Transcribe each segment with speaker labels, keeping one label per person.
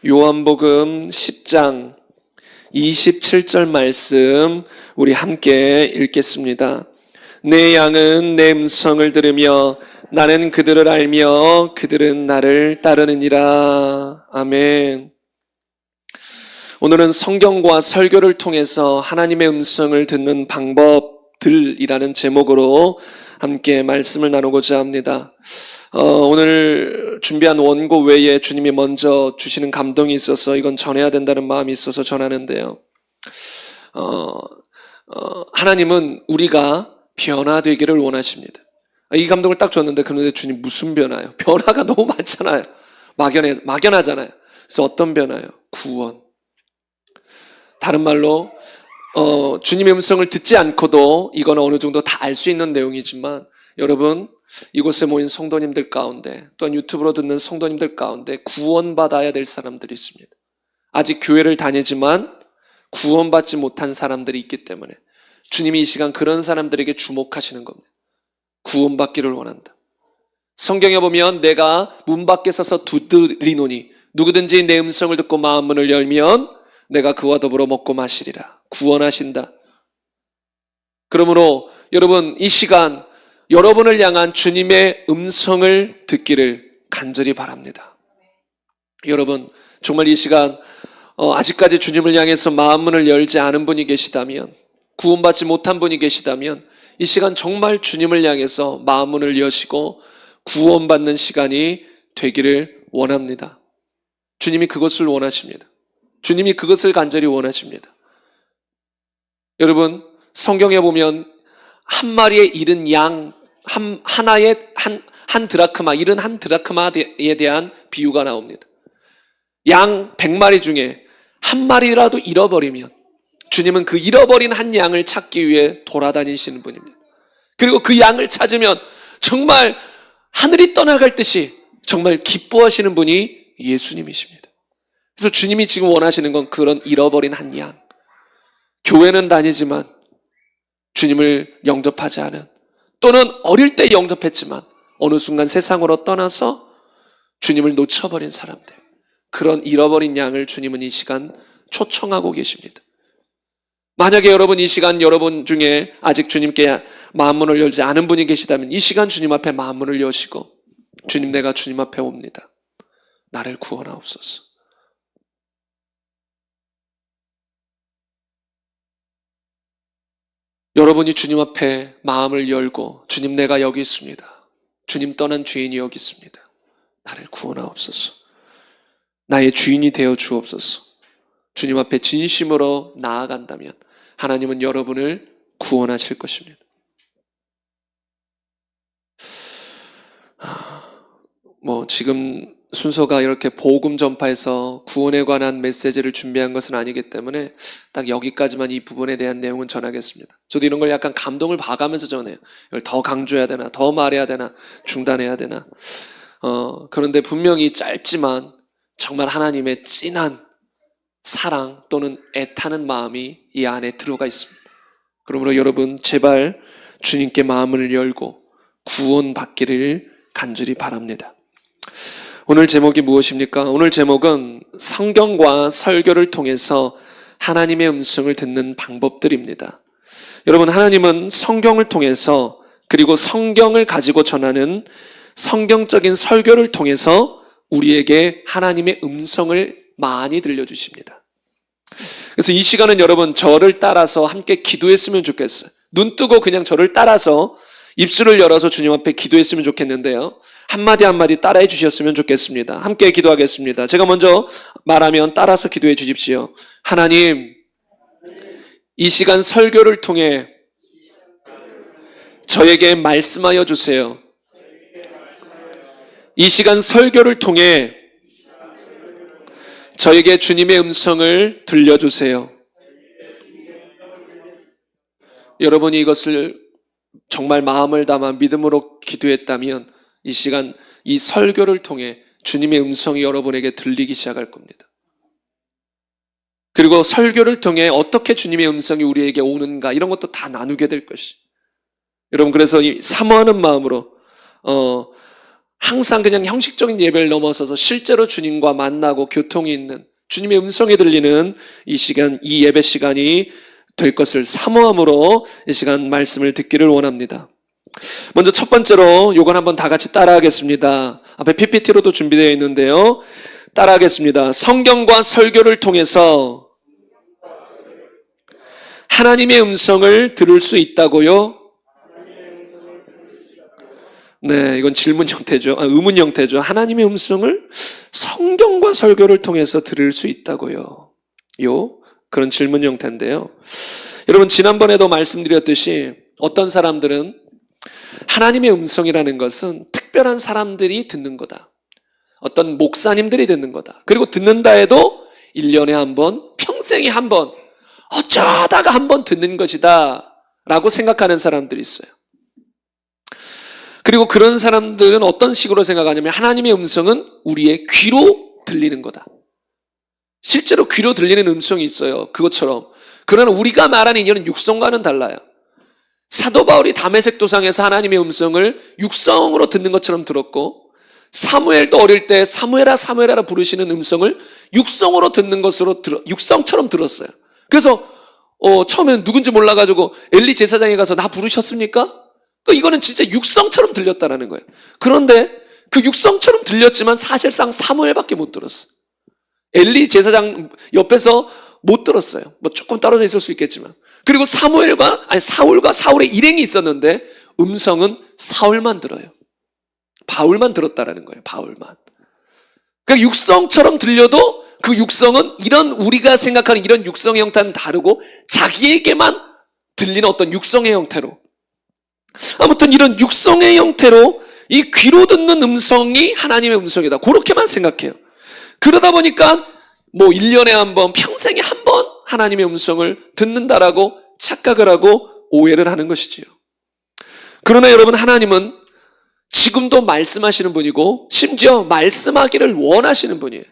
Speaker 1: 요한복음 10장 27절 말씀 우리 함께 읽겠습니다. 내 양은 내 음성을 들으며 나는 그들을 알며 그들은 나를 따르느니라. 아멘. 오늘은 성경과 설교를 통해서 하나님의 음성을 듣는 방법들이라는 제목으로 함께 말씀을 나누고자 합니다. 오늘 준비한 원고 외에 주님이 먼저 주시는 감동이 있어서 이건 전해야 된다는 마음이 있어서 전하는데요. 하나님은 우리가 변화되기를 원하십니다. 이 감동을 딱 줬는데 그런데 주님 무슨 변화요? 변화가 너무 많잖아요. 막연하잖아요. 그래서 어떤 변화요? 구원. 다른 말로 주님의 음성을 듣지 않고도 이건 어느 정도 다 알 수 있는 내용이지만 여러분 이곳에 모인 성도님들 가운데 또한 유튜브로 듣는 성도님들 가운데 구원받아야 될 사람들이 있습니다. 아직 교회를 다니지만 구원받지 못한 사람들이 있기 때문에 주님이 이 시간 그런 사람들에게 주목하시는 겁니다. 구원받기를 원한다. 성경에 보면 내가 문 밖에 서서 두드리노니 누구든지 내 음성을 듣고 마음 문을 열면 내가 그와 더불어 먹고 마시리라. 구원하신다. 그러므로 여러분 이 시간 여러분을 향한 주님의 음성을 듣기를 간절히 바랍니다. 여러분 정말 이 시간 아직까지 주님을 향해서 마음문을 열지 않은 분이 계시다면, 구원받지 못한 분이 계시다면 이 시간 정말 주님을 향해서 마음문을 여시고 구원받는 시간이 되기를 원합니다. 주님이 그것을 원하십니다. 주님이 그것을 간절히 원하십니다. 여러분 성경에 보면 한 마리에 잃은 양 하나의 한 드라크마, 잃은 한 드라크마에 대한 비유가 나옵니다. 양 100마리 중에 한 마리라도 잃어버리면 주님은 그 잃어버린 한 양을 찾기 위해 돌아다니시는 분입니다. 그리고 그 양을 찾으면 정말 하늘이 떠나갈 듯이 정말 기뻐하시는 분이 예수님이십니다. 그래서 주님이 지금 원하시는 건 그런 잃어버린 한 양. 교회는 다니지만 주님을 영접하지 않은, 또는 어릴 때 영접했지만 어느 순간 세상으로 떠나서 주님을 놓쳐버린 사람들, 그런 잃어버린 양을 주님은 이 시간 초청하고 계십니다. 만약에 여러분 이 시간 여러분 중에 아직 주님께 마음문을 열지 않은 분이 계시다면 이 시간 주님 앞에 마음문을 여시고 주님, 내가 주님 앞에 옵니다. 나를 구원하옵소서. 여러분이 주님 앞에 마음을 열고 주님, 내가 여기 있습니다. 주님, 떠난 죄인이 여기 있습니다. 나를 구원하옵소서. 나의 주인이 되어 주옵소서. 주님 앞에 진심으로 나아간다면 하나님은 여러분을 구원하실 것입니다. 지금 순서가 이렇게 복음 전파에서 구원에 관한 메시지를 준비한 것은 아니기 때문에 딱 여기까지만 이 부분에 대한 내용은 전하겠습니다. 저도 이런 걸 약간 감동을 봐가면서 전해요. 이걸 더 강조해야 되나, 더 말해야 되나, 중단해야 되나. 그런데 분명히 짧지만 정말 하나님의 진한 사랑 또는 애타는 마음이 이 안에 들어가 있습니다. 그러므로 여러분 제발 주님께 마음을 열고 구원받기를 간절히 바랍니다. 오늘 제목이 무엇입니까? 오늘 제목은 성경과 설교를 통해서 하나님의 음성을 듣는 방법들입니다. 여러분, 하나님은 성경을 통해서, 그리고 성경을 가지고 전하는 성경적인 설교를 통해서 우리에게 하나님의 음성을 많이 들려주십니다. 그래서 이 시간은 여러분 저를 따라서 함께 기도했으면 좋겠어요. 눈 뜨고 그냥 저를 따라서 입술을 열어서 주님 앞에 기도했으면 좋겠는데요. 한마디 한마디 따라해 주셨으면 좋겠습니다. 함께 기도하겠습니다. 제가 먼저 말하면 따라서 기도해 주십시오. 하나님, 이 시간 설교를 통해 저에게 말씀하여 주세요. 이 시간 설교를 통해 저에게 주님의 음성을 들려주세요. 여러분이 이것을 정말 마음을 담아 믿음으로 기도했다면 이 시간 이 설교를 통해 주님의 음성이 여러분에게 들리기 시작할 겁니다. 그리고 설교를 통해 어떻게 주님의 음성이 우리에게 오는가 이런 것도 다 나누게 될 것이. 여러분 그래서 이 사모하는 마음으로 항상 그냥 형식적인 예배를 넘어서서 실제로 주님과 만나고 교통이 있는 주님의 음성이 들리는 이 시간, 이 예배 시간이 될 것을 사모함으로 이 시간 말씀을 듣기를 원합니다. 먼저 첫 번째로 요건 한번 다 같이 따라하겠습니다. 앞에 PPT로도 준비되어 있는데요. 따라하겠습니다. 성경과 설교를 통해서 하나님의 음성을 들을 수 있다고요? 네, 이건 질문 형태죠. 의문 형태죠. 하나님의 음성을 성경과 설교를 통해서 들을 수 있다고요? 그런 질문 형태인데요. 여러분, 지난번에도 말씀드렸듯이 어떤 사람들은 하나님의 음성이라는 것은 특별한 사람들이 듣는 거다. 어떤 목사님들이 듣는 거다. 그리고 듣는다 해도 1년에 한 번, 평생에 한 번, 어쩌다가 한 번 듣는 것이다 라고 생각하는 사람들이 있어요. 그리고 그런 사람들은 어떤 식으로 생각하냐면 하나님의 음성은 우리의 귀로 들리는 거다. 실제로 귀로 들리는 음성이 있어요. 그것처럼. 그러나 우리가 말하는 이는 육성과는 달라요. 사도 바울이 다메섹 도상에서 하나님의 음성을 육성으로 듣는 것처럼 들었고, 사무엘도 어릴 때 사무엘아 사무엘아라 부르시는 음성을 육성으로 듣는 것으로 육성처럼 들었어요. 그래서 처음에는 누군지 몰라가지고 엘리 제사장에 가서 나 부르셨습니까? 이거는 진짜 육성처럼 들렸다라는 거예요. 그런데 그 육성처럼 들렸지만 사실상 사무엘밖에 못 들었어. 엘리 제사장 옆에서 못 들었어요. 뭐 조금 떨어져 있을 수 있겠지만. 그리고 사울과 사울의 일행이 있었는데 음성은 사울만 들어요. 바울만 들었다라는 거예요. 바울만. 그러니까 육성처럼 들려도 그 육성은 이런 우리가 생각하는 이런 육성의 형태는 다르고 자기에게만 들리는 어떤 육성의 형태로, 아무튼 이런 육성의 형태로 이 귀로 듣는 음성이 하나님의 음성이다. 그렇게만 생각해요. 그러다 보니까 뭐 1년에 한 번, 평생에 한 번 하나님의 음성을 듣는다라고 착각을 하고 오해를 하는 것이지요. 그러나 여러분, 하나님은 지금도 말씀하시는 분이고 심지어 말씀하기를 원하시는 분이에요.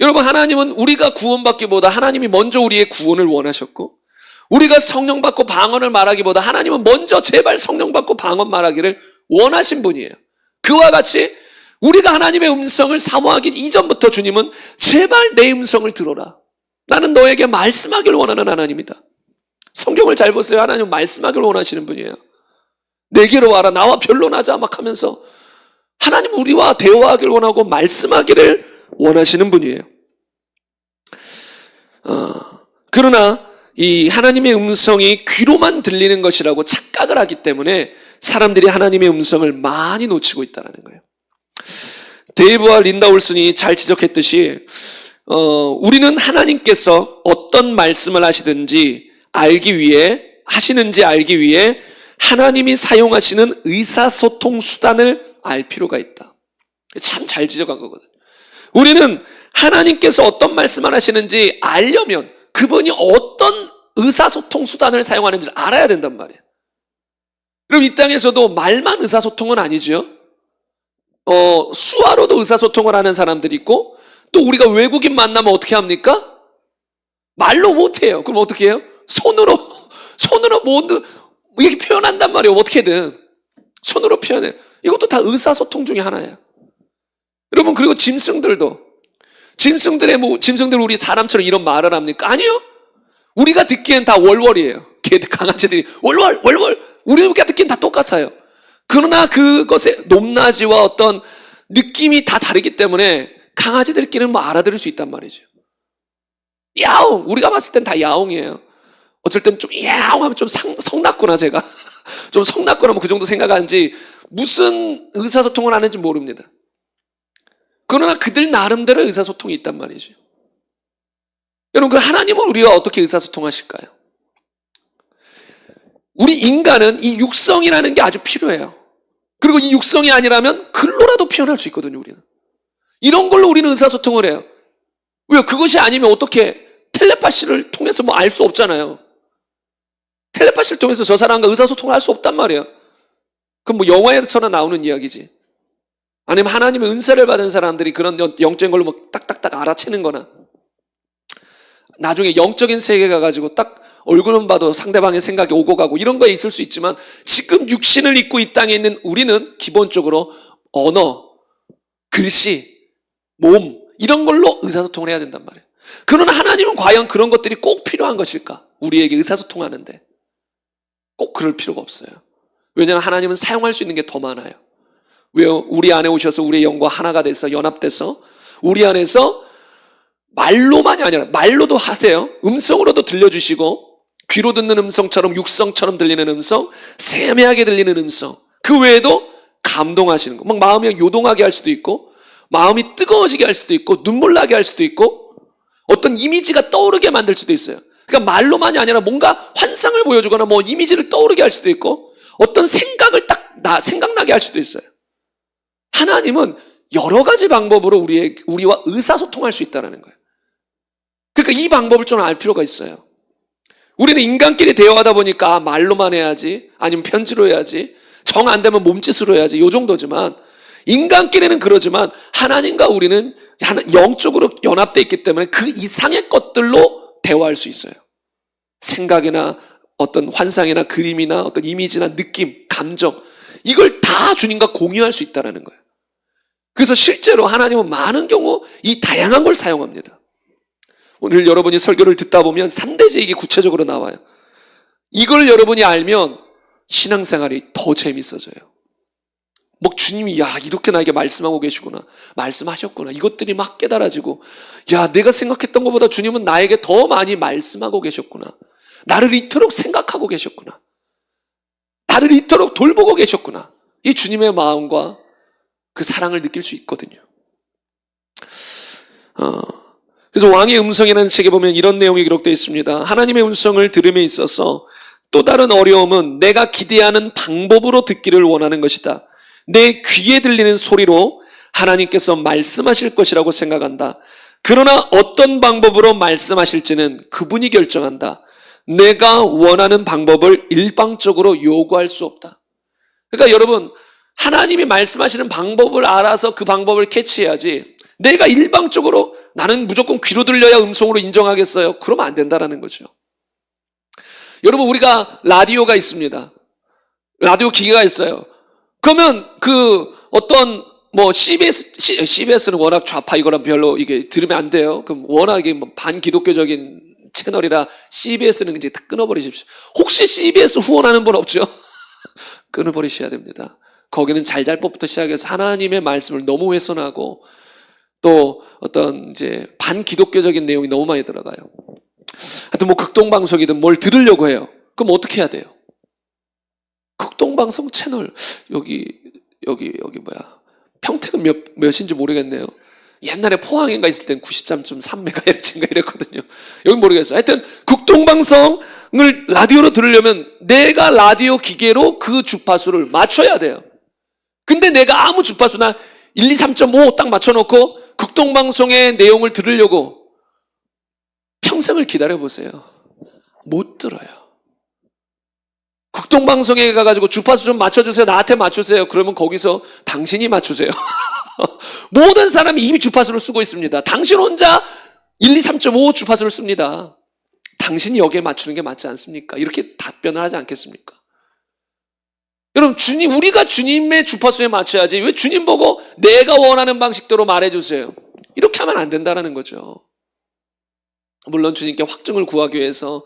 Speaker 1: 여러분, 하나님은 우리가 구원받기보다 하나님이 먼저 우리의 구원을 원하셨고, 우리가 성령 받고 방언을 말하기보다 하나님은 먼저 제발 성령 받고 방언 말하기를 원하신 분이에요. 그와 같이 우리가 하나님의 음성을 사모하기 이전부터 주님은 제발 내 음성을 들어라. 나는 너에게 말씀하기를 원하는 하나님이다. 성경을 잘 보세요. 하나님은 말씀하기를 원하시는 분이에요. 내게로 와라, 나와 변론하자 막 하면서 하나님은 우리와 대화하기를 원하고 말씀하기를 원하시는 분이에요. 그러나 이 하나님의 음성이 귀로만 들리는 것이라고 착각을 하기 때문에 사람들이 하나님의 음성을 많이 놓치고 있다는 거예요. 데이브와 린다 올슨이 잘 지적했듯이 우리는 하나님께서 어떤 말씀을 하시는지 알기 위해 하나님이 사용하시는 의사소통 수단을 알 필요가 있다. 참 잘 지적한 거거든요. 우리는 하나님께서 어떤 말씀을 하시는지 알려면 그분이 어떤 의사소통 수단을 사용하는지를 알아야 된단 말이에요. 그럼 이 땅에서도 말만 의사소통은 아니죠. 수화로도 의사소통을 하는 사람들이 있고, 또 우리가 외국인 만나면 어떻게 합니까? 말로 못해요. 그럼 어떻게 해요? 손으로 이렇게 표현한단 말이에요. 어떻게든 손으로 표현해요. 이것도 다 의사소통 중에 하나예요. 여러분, 그리고 짐승들 우리 사람처럼 이런 말을 합니까? 아니요. 우리가 듣기엔 다 월월이에요. 강아지들이 월월 우리가 듣기엔 다 똑같아요. 그러나 그것의 높낮이와 어떤 느낌이 다 다르기 때문에 강아지들끼리는 뭐 알아들을 수 있단 말이죠. 야옹, 우리가 봤을 땐 다 야옹이에요. 어쩔 땐 좀 야옹 하면 좀 성났구나, 제가 좀 성났구나 뭐 그 정도 생각하는지 무슨 의사소통을 하는지 모릅니다. 그러나 그들 나름대로 의사소통이 있단 말이죠. 여러분, 그 하나님은 우리가 어떻게 의사소통하실까요? 우리 인간은 이 육성이라는 게 아주 필요해요. 그리고 이 육성이 아니라면 글로라도 표현할 수 있거든요. 우리는 이런 걸로 우리는 의사소통을 해요. 왜요? 그것이 아니면 어떻게 텔레파시를 통해서 뭐 알 수 없잖아요. 텔레파시를 통해서 저 사람과 의사소통을 할 수 없단 말이에요. 그럼 뭐 영화에서나 나오는 이야기지. 아니면 하나님의 은사를 받은 사람들이 그런 영적인 걸로 뭐 딱딱딱 알아채는 거나, 나중에 영적인 세계에 가가지고 딱 얼굴만 봐도 상대방의 생각이 오고 가고 이런 거에 있을 수 있지만, 지금 육신을 입고 이 땅에 있는 우리는 기본적으로 언어, 글씨, 몸 이런 걸로 의사소통을 해야 된단 말이에요. 그러나 하나님은 과연 그런 것들이 꼭 필요한 것일까? 우리에게 의사소통하는데 꼭 그럴 필요가 없어요. 왜냐하면 하나님은 사용할 수 있는 게 더 많아요. 왜요? 우리 안에 오셔서 우리의 영과 하나가 돼서 연합돼서 우리 안에서 말로만이 아니라 말로도 하세요. 음성으로도 들려주시고 귀로 듣는 음성처럼 육성처럼 들리는 음성, 세매하게 들리는 음성, 그 외에도 감동하시는 거, 막 마음이 요동하게 할 수도 있고 마음이 뜨거워지게 할 수도 있고 눈물 나게 할 수도 있고 어떤 이미지가 떠오르게 만들 수도 있어요. 그러니까 말로만이 아니라 뭔가 환상을 보여주거나 뭐 이미지를 떠오르게 할 수도 있고 어떤 생각을 생각나게 할 수도 있어요. 하나님은 여러 가지 방법으로 우리와 의사소통할 수 있다는 거예요. 그러니까 이 방법을 좀 알 필요가 있어요. 우리는 인간끼리 대화하다 보니까 말로만 해야지, 아니면 편지로 해야지, 정 안 되면 몸짓으로 해야지, 요 정도지만 인간끼리는 그러지만 하나님과 우리는 영적으로 연합되어 있기 때문에 그 이상의 것들로 대화할 수 있어요. 생각이나 어떤 환상이나 그림이나 어떤 이미지나 느낌, 감정 이걸 다 주님과 공유할 수 있다는 거예요. 그래서 실제로 하나님은 많은 경우 이 다양한 걸 사용합니다. 오늘 여러분이 설교를 듣다 보면 3대 제익이 구체적으로 나와요. 이걸 여러분이 알면 신앙생활이 더 재밌어져요. 뭐 주님이 야 이렇게 나에게 말씀하고 계시구나, 말씀하셨구나, 이것들이 막 깨달아지고 야 내가 생각했던 것보다 주님은 나에게 더 많이 말씀하고 계셨구나, 나를 이토록 생각하고 계셨구나, 나를 이토록 돌보고 계셨구나, 이 주님의 마음과 그 사랑을 느낄 수 있거든요. 그래서 왕의 음성이라는 책에 보면 이런 내용이 기록되어 있습니다. 하나님의 음성을 들음에 있어서 또 다른 어려움은 내가 기대하는 방법으로 듣기를 원하는 것이다. 내 귀에 들리는 소리로 하나님께서 말씀하실 것이라고 생각한다. 그러나 어떤 방법으로 말씀하실지는 그분이 결정한다. 내가 원하는 방법을 일방적으로 요구할 수 없다. 그러니까 여러분, 하나님이 말씀하시는 방법을 알아서 그 방법을 캐치해야지, 내가 일방적으로 나는 무조건 귀로 들려야 음성으로 인정하겠어요, 그러면 안 된다는 거죠. 여러분, 우리가 라디오가 있습니다. 라디오 기계가 있어요. 그러면 그 어떤 뭐 CBS는 워낙 좌파 이거랑 별로 이게 들으면 안 돼요. 그럼 워낙에 뭐 반기독교적인 채널이라 CBS는 이제 다 끊어버리십시오. 혹시 CBS 후원하는 분 없죠? 끊어버리셔야 됩니다. 거기는 잘잘법부터 시작해서 하나님의 말씀을 너무 훼손하고 또 어떤 이제 반기독교적인 내용이 너무 많이 들어가요. 하여튼 뭐 극동방송이든 뭘 들으려고 해요. 그럼 어떻게 해야 돼요? 극동방송 채널 여기 뭐야, 평택은 몇인지 모르겠네요. 옛날에 포항인가 있을 땐 93.3MHz인가 이랬거든요. 여기 모르겠어요. 하여튼 극동방송을 라디오로 들으려면 내가 라디오 기계로 그 주파수를 맞춰야 돼요. 근데 내가 아무 주파수나 1, 2, 3.5 딱 맞춰놓고 극동방송의 내용을 들으려고 평생을 기다려보세요. 못 들어요. 극동방송에 가가지고 주파수 좀 맞춰주세요, 나한테 맞추세요, 그러면 거기서 당신이 맞추세요. 모든 사람이 이미 주파수를 쓰고 있습니다. 당신 혼자 1, 2, 3.5 주파수를 씁니다. 당신이 여기에 맞추는 게 맞지 않습니까? 이렇게 답변을 하지 않겠습니까? 여러분, 우리가 주님의 주파수에 맞춰야지, 왜 주님 보고 내가 원하는 방식대로 말해주세요, 이렇게 하면 안 된다는 거죠. 물론 주님께 확증을 구하기 위해서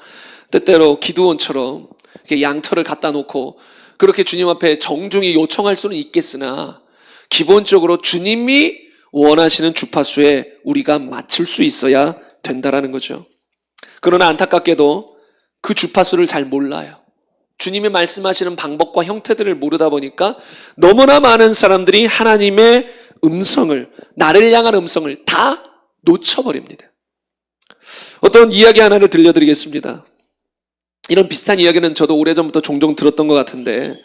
Speaker 1: 때때로 기드온처럼 이렇게 양털을 갖다 놓고 그렇게 주님 앞에 정중히 요청할 수는 있겠으나 기본적으로 주님이 원하시는 주파수에 우리가 맞출 수 있어야 된다는 거죠. 그러나 안타깝게도 그 주파수를 잘 몰라요. 주님이 말씀하시는 방법과 형태들을 모르다 보니까 너무나 많은 사람들이 하나님의 음성을, 나를 향한 음성을 다 놓쳐버립니다. 어떤 이야기 하나를 들려드리겠습니다. 이런 비슷한 이야기는 저도 오래전부터 종종 들었던 것 같은데,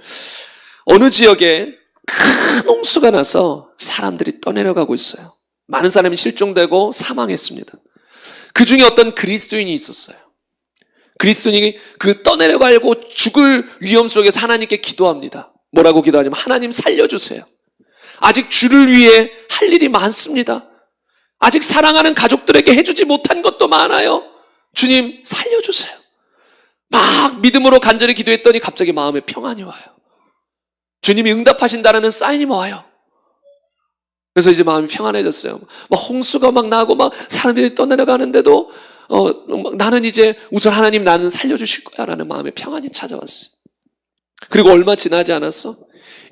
Speaker 1: 어느 지역에 큰 홍수가 나서 사람들이 떠내려가고 있어요. 많은 사람이 실종되고 사망했습니다. 그 중에 어떤 그리스도인이 있었어요. 그리스도인이 그 떠내려가고 죽을 위험 속에서 하나님께 기도합니다. 뭐라고 기도하냐면, 하나님 살려주세요. 아직 주를 위해 할 일이 많습니다. 아직 사랑하는 가족들에게 해주지 못한 것도 많아요. 주님 살려주세요. 막 믿음으로 간절히 기도했더니 갑자기 마음에 평안이 와요. 주님이 응답하신다는 사인이 와요. 그래서 이제 마음이 평안해졌어요. 막 홍수가 막 나고 막 사람들이 떠내려가는데도 나는 이제 우선 하나님 나는 살려주실 거야 라는 마음에 평안이 찾아왔어요. 그리고 얼마 지나지 않았어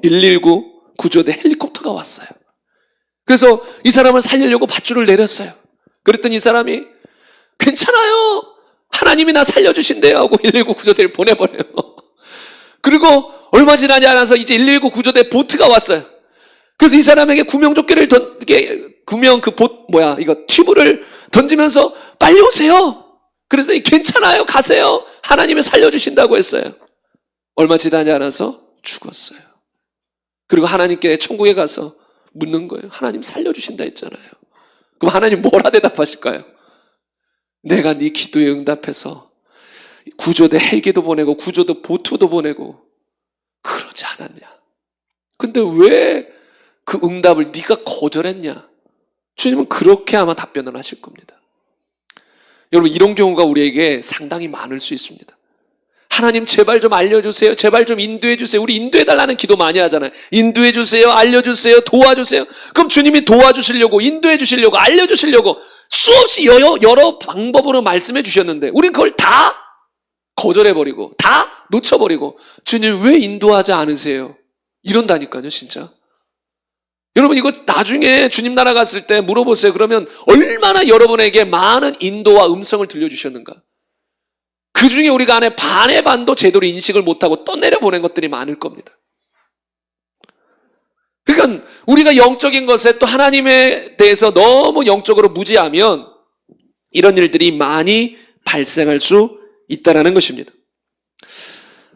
Speaker 1: 119 구조대 헬리콥터가 왔어요. 그래서 이 사람을 살리려고 밧줄을 내렸어요. 그랬더니 이 사람이 괜찮아요 하나님이 나 살려주신대요 하고 119 구조대를 보내버려요. 그리고 얼마 지나지 않아서 이제 119 구조대 보트가 왔어요. 그래서 이 사람에게 구명조끼를 튜브를 던지면서 빨리 오세요. 그랬더니 괜찮아요 가세요 하나님이 살려주신다고 했어요. 얼마 지나지 않아서 죽었어요. 그리고 하나님께 천국에 가서 묻는 거예요. 하나님 살려주신다 했잖아요. 그럼 하나님 뭐라 대답하실까요? 내가 네 기도에 응답해서 구조대 헬기도 보내고 구조대 보트도 보내고 그러지 않았냐. 근데 왜 그 응답을 네가 거절했냐. 주님은 그렇게 아마 답변을 하실 겁니다. 여러분 이런 경우가 우리에게 상당히 많을 수 있습니다. 하나님 제발 좀 알려주세요. 제발 좀 인도해주세요. 우리 인도해달라는 기도 많이 하잖아요. 인도해주세요. 알려주세요. 도와주세요. 그럼 주님이 도와주시려고 인도해주시려고 알려주시려고 수없이 여러 방법으로 말씀해 주셨는데 우린 그걸 다 거절해버리고 다 놓쳐버리고 주님 왜 인도하지 않으세요? 이런다니까요 진짜. 여러분 이거 나중에 주님 나라 갔을 때 물어보세요. 그러면 얼마나 여러분에게 많은 인도와 음성을 들려주셨는가. 그 중에 우리가 안에 반의 반도 제대로 인식을 못하고 떠내려보낸 것들이 많을 겁니다. 그러니까 우리가 영적인 것에 또 하나님에 대해서 너무 영적으로 무지하면 이런 일들이 많이 발생할 수 있다는 것입니다.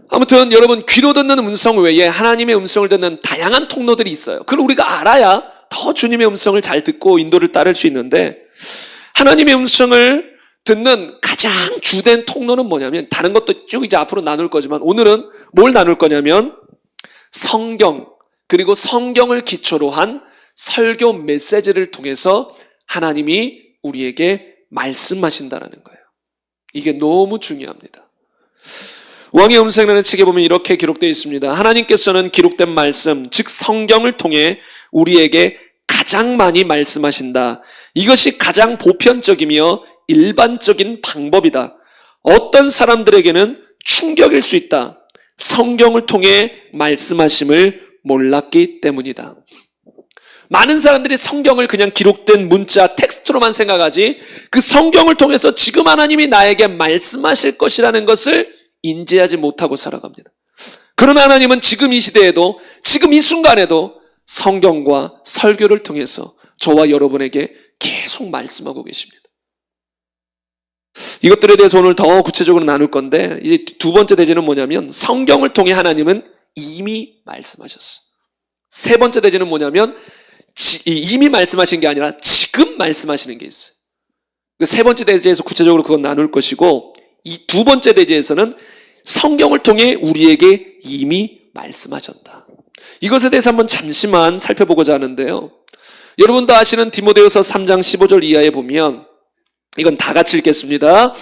Speaker 1: 아무튼 여러분 귀로 듣는 음성 외에 하나님의 음성을 듣는 다양한 통로들이 있어요. 그걸 우리가 알아야 더 주님의 음성을 잘 듣고 인도를 따를 수 있는데 하나님의 음성을 듣는 가장 주된 통로는 뭐냐면 다른 것도 쭉 이제 앞으로 나눌 거지만 오늘은 뭘 나눌 거냐면 성경 그리고 성경을 기초로 한 설교 메시지를 통해서 하나님이 우리에게 말씀하신다는 거예요. 이게 너무 중요합니다. 왕의 음성이라는 책에 보면 이렇게 기록되어 있습니다. 하나님께서는 기록된 말씀, 즉 성경을 통해 우리에게 가장 많이 말씀하신다. 이것이 가장 보편적이며 일반적인 방법이다. 어떤 사람들에게는 충격일 수 있다. 성경을 통해 말씀하심을 몰랐기 때문이다. 많은 사람들이 성경을 그냥 기록된 문자, 텍스트로만 생각하지 그 성경을 통해서 지금 하나님이 나에게 말씀하실 것이라는 것을 인지하지 못하고 살아갑니다. 그러나 하나님은 지금 이 시대에도 지금 이 순간에도 성경과 설교를 통해서 저와 여러분에게 계속 말씀하고 계십니다. 이것들에 대해서 오늘 더 구체적으로 나눌 건데 이제 두 번째 대제는 뭐냐면 성경을 통해 하나님은 이미 말씀하셨어요. 세 번째 대제는 뭐냐면 이미 말씀하신 게 아니라 지금 말씀하시는 게 있어요. 세 번째 대제에서 구체적으로 그건 나눌 것이고 이 두 번째 대제에서는 성경을 통해 우리에게 이미 말씀하셨다. 이것에 대해서 한번 잠시만 살펴보고자 하는데요. 여러분도 아시는 디모데후서 3장 15절 이하에 보면 이건 다 같이 읽겠습니다.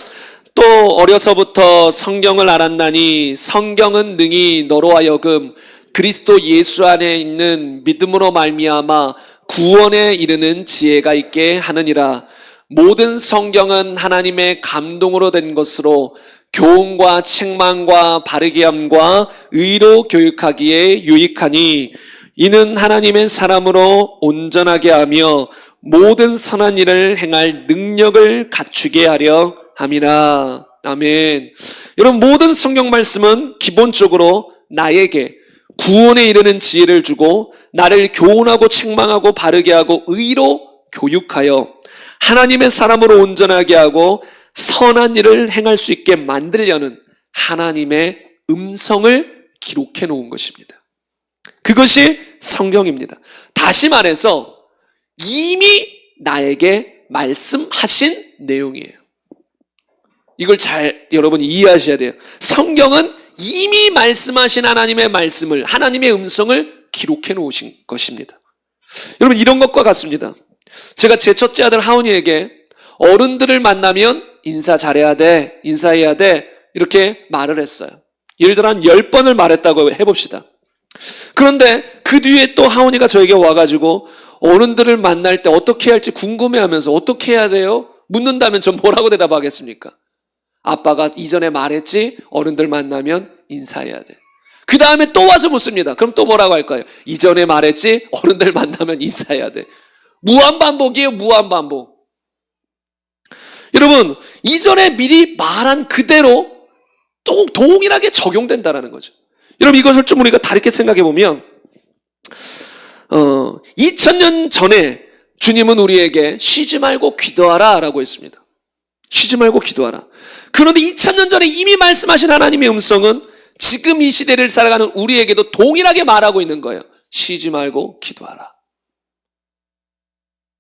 Speaker 1: 또 어려서부터 성경을 알았나니 성경은 능히 너로 하여금 그리스도 예수 안에 있는 믿음으로 말미암아 구원에 이르는 지혜가 있게 하느니라. 모든 성경은 하나님의 감동으로 된 것으로 교훈과 책망과 바르게 함과 의로 교육하기에 유익하니 이는 하나님의 사람으로 온전하게 하며 모든 선한 일을 행할 능력을 갖추게 하려 함이라. 아멘. 여러분 모든 성경 말씀은 기본적으로 나에게 구원에 이르는 지혜를 주고 나를 교훈하고 책망하고 바르게 하고 의로 교육하여 하나님의 사람으로 온전하게 하고 선한 일을 행할 수 있게 만들려는 하나님의 음성을 기록해 놓은 것입니다. 그것이 성경입니다. 다시 말해서 이미 나에게 말씀하신 내용이에요. 이걸 잘 여러분이 이해하셔야 돼요. 성경은 이미 말씀하신 하나님의 말씀을, 하나님의 음성을 기록해 놓으신 것입니다. 여러분 이런 것과 같습니다. 제가 제 첫째 아들 하은이에게 어른들을 만나면 인사 잘해야 돼, 인사해야 돼 이렇게 말을 했어요. 예를 들어 한 10번을 말했다고 해봅시다. 그런데 그 뒤에 또 하은이가 저에게 와가지고 어른들을 만날 때 어떻게 해야 할지 궁금해하면서 어떻게 해야 돼요? 묻는다면 전 뭐라고 대답하겠습니까? 아빠가 이전에 말했지, 어른들 만나면 인사해야 돼. 그 다음에 또 와서 묻습니다. 그럼 또 뭐라고 할까요? 이전에 말했지, 어른들 만나면 인사해야 돼. 무한반복이에요, 무한반복. 여러분, 이전에 미리 말한 그대로 또 동일하게 적용된다는 거죠. 여러분, 이것을 좀 우리가 다르게 생각해 보면 2000년 전에 주님은 우리에게 쉬지 말고 기도하라 라고 했습니다. 쉬지 말고 기도하라. 그런데 2000년 전에 이미 말씀하신 하나님의 음성은 지금 이 시대를 살아가는 우리에게도 동일하게 말하고 있는 거예요. 쉬지 말고 기도하라.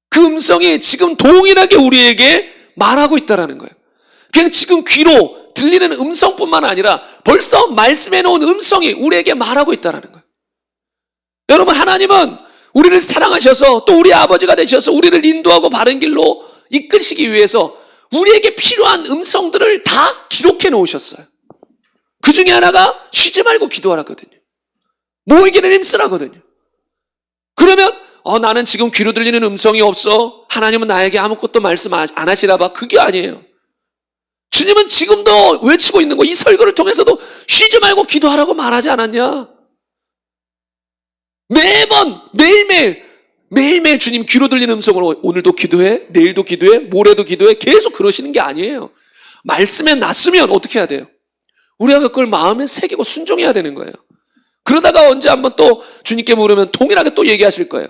Speaker 1: 그 음성이 지금 동일하게 우리에게 말하고 있다는 거예요. 그냥 지금 귀로 들리는 음성뿐만 아니라 벌써 말씀해 놓은 음성이 우리에게 말하고 있다는 거예요. 여러분, 하나님은 우리를 사랑하셔서 또 우리 아버지가 되셔서 우리를 인도하고 바른 길로 이끄시기 위해서 우리에게 필요한 음성들을 다 기록해 놓으셨어요. 그 중에 하나가 쉬지 말고 기도하라거든요. 모이기는 힘쓰라거든요. 그러면 나는 지금 귀로 들리는 음성이 없어. 하나님은 나에게 아무것도 말씀 안 하시나 봐. 그게 아니에요. 주님은 지금도 외치고 있는 거, 이 설교를 통해서도 쉬지 말고 기도하라고 말하지 않았냐? 매번 매일매일 주님 귀로 들리는 음성으로 오늘도 기도해, 내일도 기도해, 모레도 기도해, 계속 그러시는 게 아니에요. 말씀에 놨으면 어떻게 해야 돼요? 우리가 그걸 마음에 새기고 순종해야 되는 거예요. 그러다가 언제 한번 또 주님께 물으면 동일하게 또 얘기하실 거예요.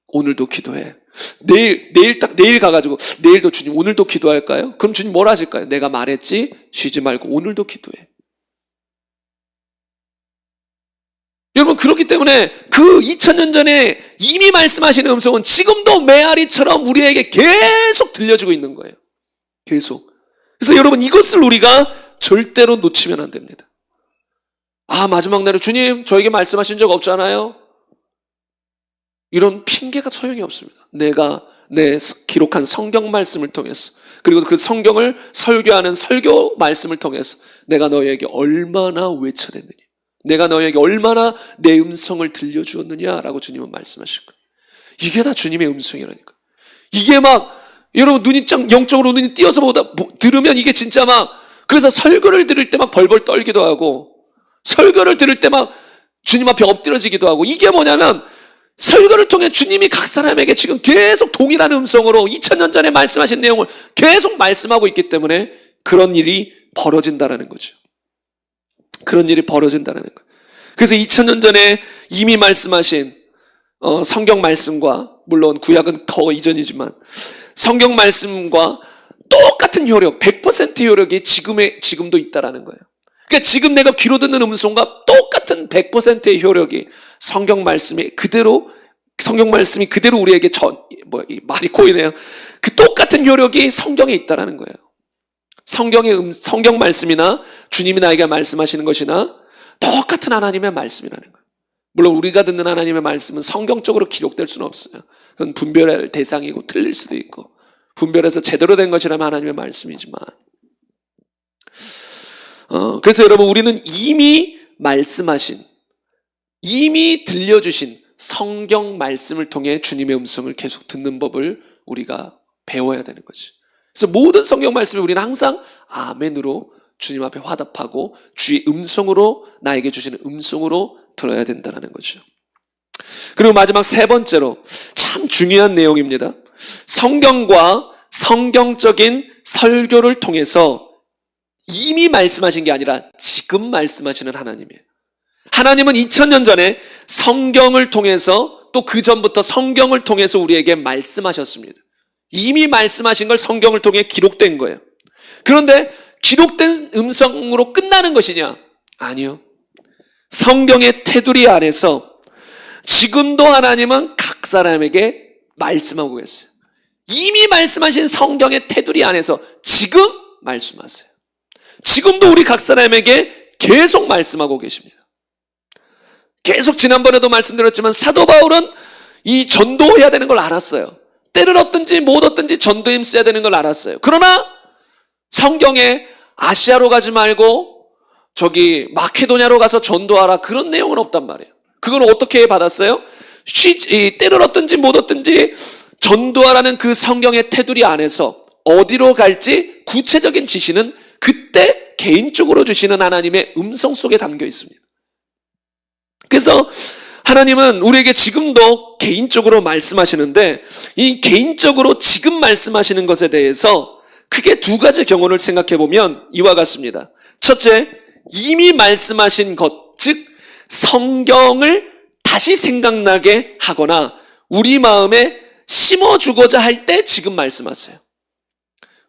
Speaker 1: 오늘도 기도해. 내일 가가지고 내일도 주님 오늘도 기도할까요? 그럼 주님 뭘 하실까요? 내가 말했지, 쉬지 말고 오늘도 기도해. 여러분, 그렇기 때문에 그 2000년 전에 이미 말씀하신 음성은 지금도 메아리처럼 우리에게 계속 들려주고 있는 거예요. 계속. 그래서 여러분, 이것을 우리가 절대로 놓치면 안 됩니다. 마지막 날에 주님 저에게 말씀하신 적 없잖아요. 이런 핑계가 소용이 없습니다. 내가 내 기록한 성경 말씀을 통해서, 그리고 그 성경을 설교하는 설교 말씀을 통해서 내가 너에게 얼마나 외쳐댔느냐, 내가 너에게 얼마나 내 음성을 들려주었느냐라고 주님은 말씀하실 거예요. 이게 다 주님의 음성이라니까. 이게 막 여러분 영적으로 눈이 띄어서 들으면 이게 진짜 막, 그래서 설교를 들을 때 막 벌벌 떨기도 하고, 설교를 들을 때 막 주님 앞에 엎드려지기도 하고, 이게 뭐냐면 설교를 통해 주님이 각 사람에게 지금 계속 동일한 음성으로 2000년 전에 말씀하신 내용을 계속 말씀하고 있기 때문에 그런 일이 벌어진다는 거죠. 그런 일이 벌어진다는 거예요. 그래서 2000년 전에 이미 말씀하신 성경 말씀과, 물론 구약은 더 이전이지만 성경 말씀과 똑같은 효력, 100% 효력이 지금도 있다라는 거예요. 그러니까 지금 내가 귀로 듣는 음성과 똑같은 100%의 효력이 성경 말씀이 그대로 우리에게 말이 꼬이네요. 그 똑같은 효력이 성경에 있다라는 거예요. 성경 말씀이나 주님이 나에게 말씀하시는 것이나 똑같은 하나님의 말씀이라는 거예요. 물론 우리가 듣는 하나님의 말씀은 성경적으로 기록될 수는 없어요. 그건 분별할 대상이고 틀릴 수도 있고, 분별해서 제대로 된 것이라면 하나님의 말씀이지만, 그래서 여러분, 우리는 이미 말씀하신, 이미 들려주신 성경 말씀을 통해 주님의 음성을 계속 듣는 법을 우리가 배워야 되는 거죠. 그래서 모든 성경 말씀을 우리는 항상 아멘으로 주님 앞에 화답하고 주의 음성으로, 나에게 주시는 음성으로 들어야 된다는 거죠. 그리고 마지막 세 번째로 참 중요한 내용입니다. 성경과 성경적인 설교를 통해서 이미 말씀하신 게 아니라 지금 말씀하시는 하나님이에요. 하나님은 2000년 전에 성경을 통해서, 또 그 전부터 성경을 통해서 우리에게 말씀하셨습니다. 이미 말씀하신 걸 성경을 통해 기록된 거예요. 그런데 기록된 음성으로 끝나는 것이냐? 아니요. 성경의 테두리 안에서 지금도 하나님은 각 사람에게 말씀하고 계세요. 이미 말씀하신 성경의 테두리 안에서 지금 말씀하세요. 지금도 우리 각 사람에게 계속 말씀하고 계십니다. 계속 지난번에도 말씀드렸지만 사도 바울은 이 전도해야 되는 걸 알았어요. 때를 얻든지 못 얻든지 전도에 힘써야 되는 걸 알았어요. 그러나 성경에 아시아로 가지 말고 저기 마케도냐로 가서 전도하라, 그런 내용은 없단 말이에요. 그걸 어떻게 받았어요? 때를 얻든지 못 얻든지 전도하라는 그 성경의 테두리 안에서 어디로 갈지 구체적인 지시는 그때 개인적으로 주시는 하나님의 음성 속에 담겨 있습니다. 그래서 하나님은 우리에게 지금도 개인적으로 말씀하시는데, 이 개인적으로 지금 말씀하시는 것에 대해서 크게 두 가지 경우를 생각해 보면 이와 같습니다. 첫째, 이미 말씀하신 것, 즉 성경을 다시 생각나게 하거나 우리 마음에 심어주고자 할 때 지금 말씀하세요.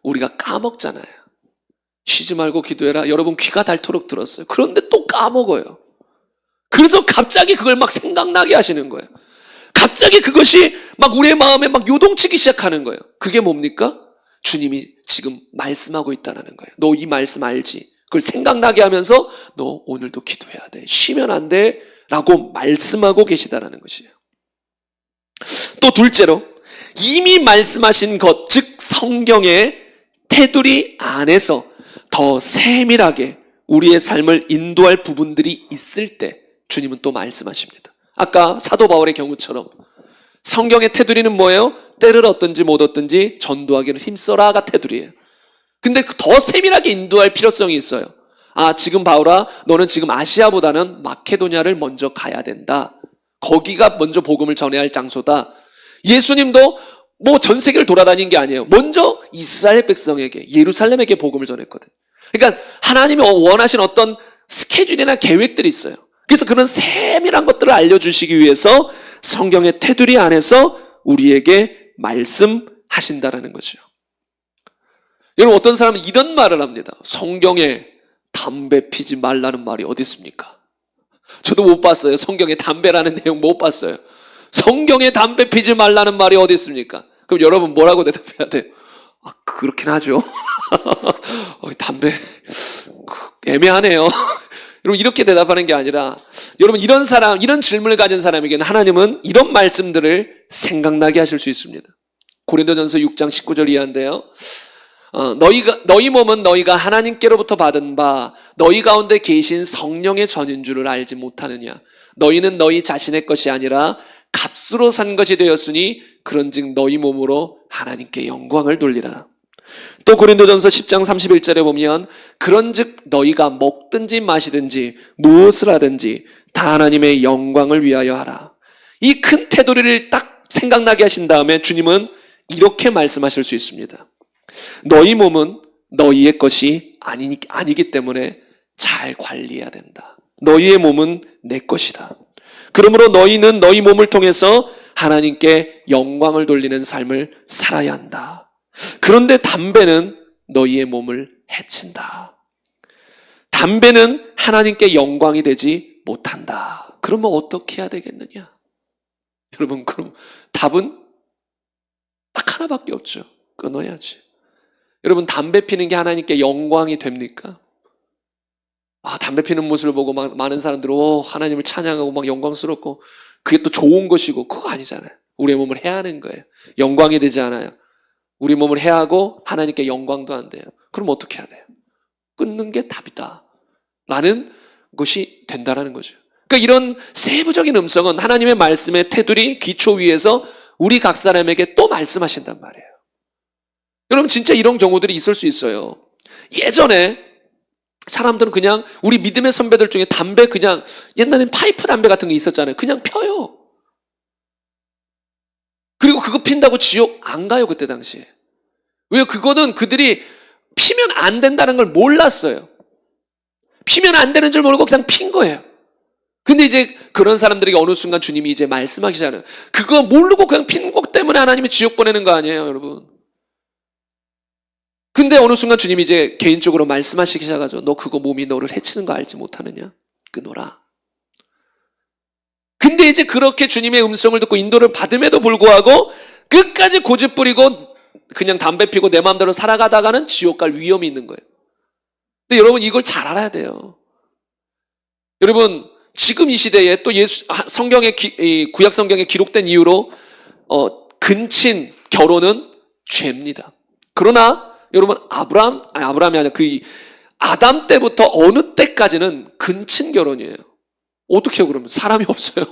Speaker 1: 우리가 까먹잖아요. 쉬지 말고 기도해라. 여러분 귀가 닳도록 들었어요. 그런데 또 까먹어요. 그래서 갑자기 그걸 막 생각나게 하시는 거예요. 갑자기 그것이 막 우리의 마음에 막 요동치기 시작하는 거예요. 그게 뭡니까? 주님이 지금 말씀하고 있다는 거예요. 너 이 말씀 알지? 그걸 생각나게 하면서 너 오늘도 기도해야 돼. 쉬면 안 돼. 라고 말씀하고 계시다라는 것이에요. 또 둘째로, 이미 말씀하신 것, 즉 성경의 테두리 안에서 더 세밀하게 우리의 삶을 인도할 부분들이 있을 때 주님은 또 말씀하십니다. 아까 사도 바울의 경우처럼 성경의 테두리는 뭐예요? 때를 얻든지 못 얻든지 전도하기를 힘써라가 테두리예요. 근데 더 세밀하게 인도할 필요성이 있어요. 아, 지금 바울아, 너는 지금 아시아보다는 마케도냐를 먼저 가야 된다. 거기가 먼저 복음을 전해야 할 장소다. 예수님도 뭐 전 세계를 돌아다닌 게 아니에요. 먼저 이스라엘 백성에게, 예루살렘에게 복음을 전했거든. 그러니까 하나님이 원하신 어떤 스케줄이나 계획들이 있어요. 그래서 그런 세밀한 것들을 알려주시기 위해서 성경의 테두리 안에서 우리에게 말씀하신다라는 거죠. 여러분, 어떤 사람은 이런 말을 합니다. 성경에 담배 피지 말라는 말이 어디 있습니까? 저도 못 봤어요. 성경에 담배라는 내용 못 봤어요. 성경에 담배 피지 말라는 말이 어디 있습니까? 그럼 여러분 뭐라고 대답해야 돼요? 아, 그렇긴 하죠. 담배 애매하네요. 여러분, 이렇게 대답하는 게 아니라, 여러분, 이런 질문을 가진 사람에게는 하나님은 이런 말씀들을 생각나게 하실 수 있습니다. 고린도전서 6장 19절 이하인데요. 너희 몸은 너희가 하나님께로부터 받은 바 너희 가운데 계신 성령의 전인 줄을 알지 못하느냐. 너희는 너희 자신의 것이 아니라 값으로 산 것이 되었으니 그런즉 너희 몸으로 하나님께 영광을 돌리라. 또 고린도전서 10장 31절에 보면 그런즉 너희가 먹든지 마시든지 무엇을 하든지 다 하나님의 영광을 위하여 하라. 이 큰 테두리를 딱 생각나게 하신 다음에 주님은 이렇게 말씀하실 수 있습니다. 너희 몸은 너희의 것이 아니기 때문에 잘 관리해야 된다. 너희의 몸은 내 것이다. 그러므로 너희는 너희 몸을 통해서 하나님께 영광을 돌리는 삶을 살아야 한다. 그런데 담배는 너희의 몸을 해친다. 담배는 하나님께 영광이 되지 못한다. 그러면 어떻게 해야 되겠느냐? 여러분, 그럼 답은 딱 하나밖에 없죠. 끊어야지. 여러분, 담배 피는 게 하나님께 영광이 됩니까? 아, 담배 피는 모습을 보고 많은 사람들은 하나님을 찬양하고 막 영광스럽고 그게 또 좋은 것이고, 그거 아니잖아요. 우리의 몸을 해하는 거예요. 영광이 되지 않아요. 우리 몸을 해하고 하나님께 영광도 안 돼요. 그럼 어떻게 해야 돼요? 끊는 게 답이다 라는 것이 된다라는 거죠. 그러니까 이런 세부적인 음성은 하나님의 말씀의 테두리 기초 위에서 우리 각 사람에게 또 말씀하신단 말이에요. 여러분, 진짜 이런 경우들이 있을 수 있어요. 예전에 사람들은 그냥 우리 믿음의 선배들 중에 담배 그냥 옛날엔 파이프 담배 같은 게 있었잖아요. 그냥 펴요. 그리고 그거 핀다고 지옥 안 가요, 그때 당시에. 왜요? 그거는 그들이 피면 안 된다는 걸 몰랐어요. 피면 안 되는 줄 모르고 그냥 핀 거예요. 근데 이제 그런 사람들에게 어느 순간 주님이 이제 말씀하기 시작하는, 그거 모르고 그냥 핀 것 때문에 하나님이 지옥 보내는 거 아니에요, 여러분. 근데 어느 순간 주님이 이제 개인적으로 말씀하시기 시작하죠. 너 그거 몸이 너를 해치는 거 알지 못하느냐? 끊어라. 근데 이제 그렇게 주님의 음성을 듣고 인도를 받음에도 불구하고 끝까지 고집 부리고 그냥 담배 피고 내 마음대로 살아가다가는 지옥 갈 위험이 있는 거예요. 근데 여러분, 이걸 잘 알아야 돼요. 여러분, 지금 이 시대에 또 구약 성경에 기록된 이유로 근친 결혼은 죄입니다. 그러나 여러분, 아브라함이 아니라 아담 때부터 어느 때까지는 근친 결혼이에요. 어떻게 해요, 그러면? 사람이 없어요.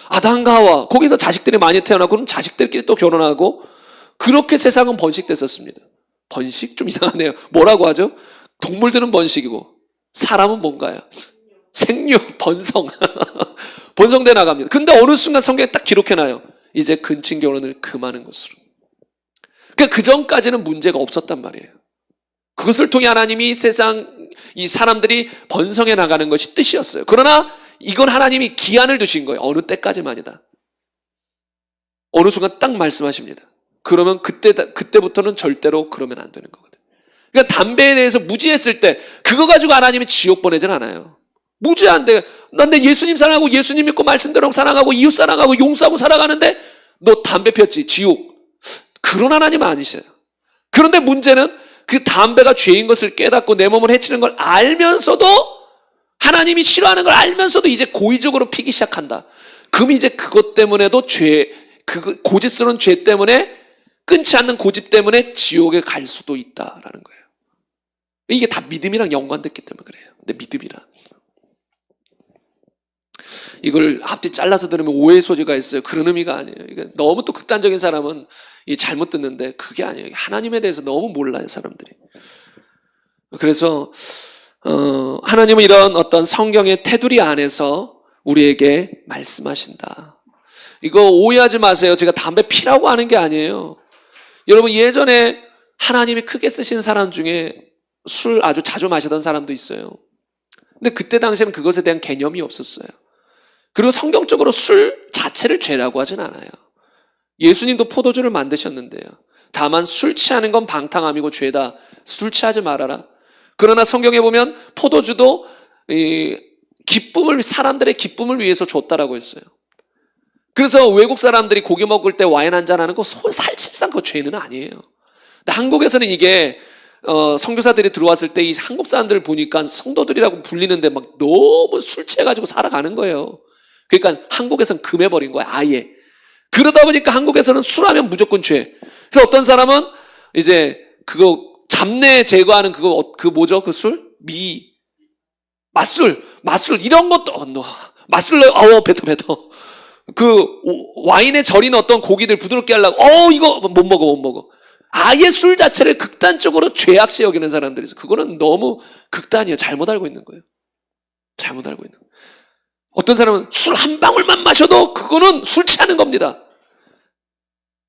Speaker 1: 아담과 하와, 거기서 자식들이 많이 태어나고 그럼 자식들끼리 또 결혼하고 그렇게 세상은 번식됐었습니다. 번식? 좀 이상하네요. 뭐라고 하죠? 동물들은 번식이고 사람은 뭔가요? 생육, 번성. 번성돼 나갑니다. 근데 어느 순간 성경에 딱 기록해놔요. 이제 근친 결혼을 금하는 것으로. 그러니까 그 전까지는 문제가 없었단 말이에요. 그것을 통해 하나님이 세상, 이 사람들이 번성해 나가는 것이 뜻이었어요. 그러나 이건 하나님이 기한을 두신 거예요. 어느 때까지만이다. 어느 순간 딱 말씀하십니다. 그러면 그때부터는 절대로 그러면 안 되는 거거든요. 그러니까 담배에 대해서 무지했을 때 그거 가지고 하나님이 지옥 보내진 않아요. 무지한데 난 내 예수님 사랑하고 예수님 믿고 말씀대로 사랑하고 이웃 사랑하고 용서하고 살아가는데 너 담배 폈지 지옥. 그런 하나님은 아니셔요. 그런데 문제는 그 담배가 죄인 것을 깨닫고 내 몸을 해치는 걸 알면서도 하나님이 싫어하는 걸 알면서도 이제 고의적으로 피기 시작한다. 그럼 이제 그것 때문에도 그 고집스러운 죄 때문에 끊지 않는 고집 때문에 지옥에 갈 수도 있다라는 거예요. 이게 다 믿음이랑 연관됐기 때문에 그래요. 근데 믿음이란 이걸 앞뒤 잘라서 들으면 오해의 소지가 있어요. 그런 의미가 아니에요. 이게 너무 또 극단적인 사람은 잘못 듣는데 그게 아니에요. 하나님에 대해서 너무 몰라요, 사람들이. 그래서 하나님은 이런 어떤 성경의 테두리 안에서 우리에게 말씀하신다. 이거 오해하지 마세요. 제가 담배 피라고 하는 게 아니에요. 여러분 예전에 하나님이 크게 쓰신 사람 중에 술 아주 자주 마시던 사람도 있어요. 근데 그때 당시에는 그것에 대한 개념이 없었어요. 그리고 성경적으로 술 자체를 죄라고 하진 않아요. 예수님도 포도주를 만드셨는데요. 다만 술 취하는 건 방탕함이고 죄다. 술 취하지 말아라. 그러나 성경에 보면 포도주도 사람들의 기쁨을 위해서 줬다라고 했어요. 그래서 외국 사람들이 고기 먹을 때 와인 한잔 하는 거 사실상 그 죄는 아니에요. 근데 한국에서는 이게 선교사들이 들어왔을 때 이 한국 사람들을 보니까 성도들이라고 불리는데 막 너무 술 취해가지고 살아가는 거예요. 그러니까 한국에서는 금해버린 거야, 아예. 그러다 보니까 한국에서는 술하면 무조건 죄. 그래서 어떤 사람은 이제 그거 잡내 제거하는 그 뭐죠? 그 술? 맛술 이런 것도 맛술 뱉어. 그 와인에 절인 어떤 고기들 부드럽게 하려고 이거 못 먹어. 아예 술 자체를 극단적으로 죄악시 여기는 사람들이 있어요. 그거는 너무 극단이에요. 잘못 알고 있는 거예요. 잘못 알고 있는 거예요. 어떤 사람은 술 한 방울만 마셔도 그거는 술 취하는 겁니다.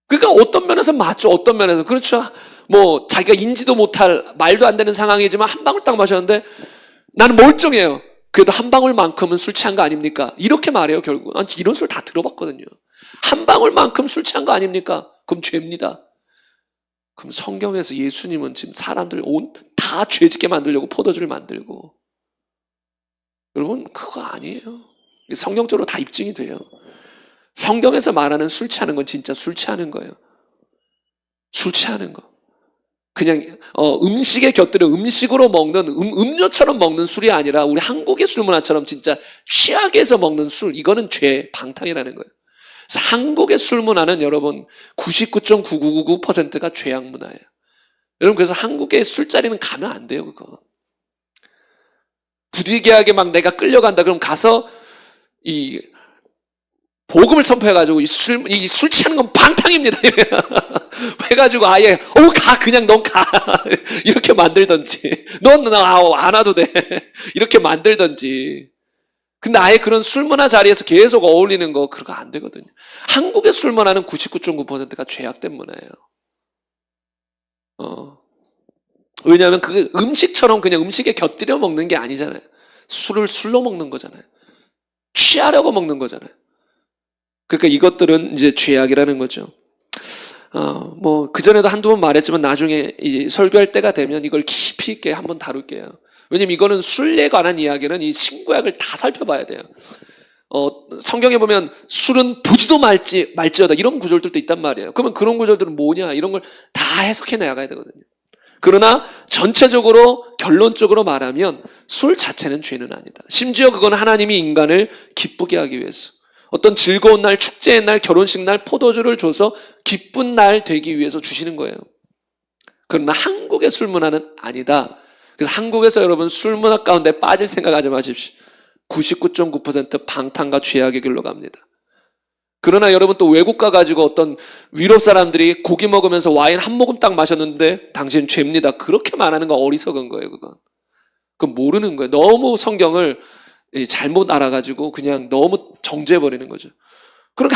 Speaker 1: 그러니까 어떤 면에서 맞죠. 어떤 면에서. 그렇죠. 뭐 자기가 인지도 못할 말도 안 되는 상황이지만 한 방울 딱 마셨는데 나는 멀쩡해요. 그래도 한 방울만큼은 술 취한 거 아닙니까? 이렇게 말해요. 결국. 난 이런 술 다 들어봤거든요. 한 방울만큼 술 취한 거 아닙니까? 그럼 죄입니다. 그럼 성경에서 예수님은 지금 사람들 다 죄짓게 만들려고 포도주를 만들고 여러분 그거 아니에요. 성경적으로 다 입증이 돼요. 성경에서 말하는 술 취하는 건 진짜 술 취하는 거예요. 술 취하는 거. 그냥 음식에 곁들여 음식으로 먹는 음료처럼 먹는 술이 아니라 우리 한국의 술 문화처럼 진짜 취하게 해서 먹는 술, 이거는 죄, 방탕이라는 거예요. 그래서 한국의 술 문화는 여러분 99.9999%가 죄악 문화예요. 여러분 그래서 한국의 술자리는 가면 안 돼요. 그거 부득이하게 막 내가 끌려간다 그럼 가서 이 복음을 선포해가지고 이 술 취하는 건 방탕입니다. 해가지고 아예 그냥 넌 가 이렇게 만들던지 넌 안 와도 돼 이렇게 만들던지. 근데 아예 그런 술 문화 자리에서 계속 어울리는 거 그거 안 되거든요. 한국의 술 문화는 99.9%가 죄악된 문화예요. 왜냐하면 그게 음식처럼 그냥 음식에 곁들여 먹는 게 아니잖아요. 술을 술로 먹는 거잖아요. 취하려고 먹는 거잖아요. 그러니까 이것들은 이제 죄악이라는 거죠. 뭐 그전에도 한두 번 말했지만 나중에 이제 설교할 때가 되면 이걸 깊이 있게 한번 다룰게요. 왜냐면 이거는 술에 관한 이야기는 이 신구약을 다 살펴봐야 돼요. 성경에 보면 술은 보지도 말지어다 이런 구절들도 있단 말이에요. 그러면 그런 구절들은 뭐냐 이런 걸 다 해석해 나가야 되거든요. 그러나 전체적으로 결론적으로 말하면 술 자체는 죄는 아니다. 심지어 그건 하나님이 인간을 기쁘게 하기 위해서 어떤 즐거운 날, 축제의 날, 결혼식 날 포도주를 줘서 기쁜 날 되기 위해서 주시는 거예요. 그러나 한국의 술 문화는 아니다. 그래서 한국에서 여러분 술 문화 가운데 빠질 생각하지 마십시오. 99.9% 방탕과 죄악의 길로 갑니다. 그러나 여러분 또 외국 가가지고 어떤 유럽 사람들이 고기 먹으면서 와인 한 모금 딱 마셨는데 당신 죄입니다. 그렇게 말하는 거 어리석은 거예요, 그건. 그건 모르는 거예요. 너무 성경을 잘못 알아가지고 그냥 너무 정죄해버리는 거죠. 그렇게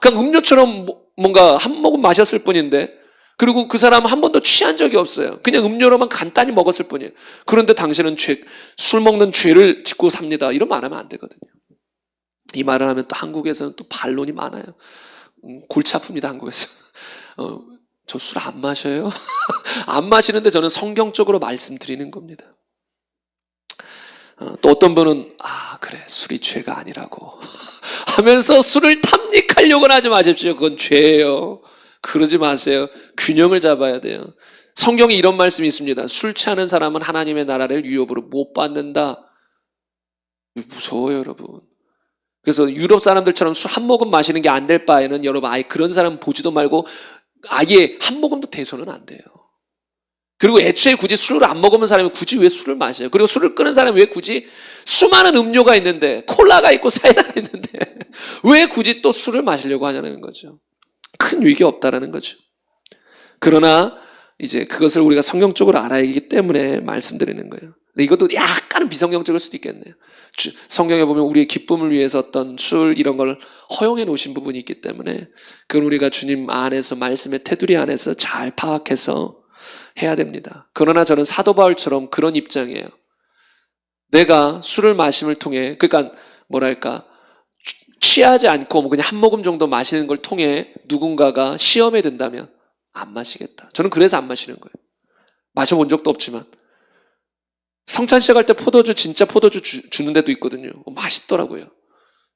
Speaker 1: 그냥 음료처럼 뭔가 한 모금 마셨을 뿐인데, 그리고 그 사람은 한 번도 취한 적이 없어요. 그냥 음료로만 간단히 먹었을 뿐이에요. 그런데 당신은 술 먹는 죄를 짓고 삽니다. 이런 말 하면 안 되거든요. 이 말을 하면 또 한국에서는 또 반론이 많아요. 골치 아픕니다, 한국에서. 저 술 안 마셔요? 안 마시는데 저는 성경적으로 말씀드리는 겁니다. 또 어떤 분은 그래, 술이 죄가 아니라고 하면서 술을 탐닉하려고는 하지 마십시오. 그건 죄예요. 그러지 마세요. 균형을 잡아야 돼요. 성경에 이런 말씀이 있습니다. 술 취하는 사람은 하나님의 나라를 유업으로 못 받는다. 무서워요, 여러분. 그래서 유럽 사람들처럼 술 한 모금 마시는 게 안 될 바에는 여러분 아예 그런 사람 보지도 말고 아예 한 모금도 대소는 안 돼요. 그리고 애초에 굳이 술을 안 먹으면 사람이 굳이 왜 술을 마셔요? 그리고 술을 끄는 사람이 왜 굳이 수많은 음료가 있는데, 콜라가 있고 사이다가 있는데 왜 굳이 또 술을 마시려고 하냐는 거죠. 큰 유익이 없다라는 거죠. 그러나 이제 그것을 우리가 성경적으로 알아야 하기 때문에 말씀드리는 거예요. 근데 이것도 약간은 비성경적일 수도 있겠네요. 성경에 보면 우리의 기쁨을 위해서 어떤 술 이런 걸 허용해 놓으신 부분이 있기 때문에 그건 우리가 주님 안에서, 말씀의 테두리 안에서 잘 파악해서 해야 됩니다. 그러나 저는 사도 바울처럼 그런 입장이에요. 내가 술을 마심을 통해, 그러니까 뭐랄까, 취하지 않고 그냥 한 모금 정도 마시는 걸 통해 누군가가 시험에 든다면 안 마시겠다. 저는 그래서 안 마시는 거예요. 마셔본 적도 없지만. 성찬 시작할 때 포도주, 진짜 포도주 주는 데도 있거든요. 맛있더라고요.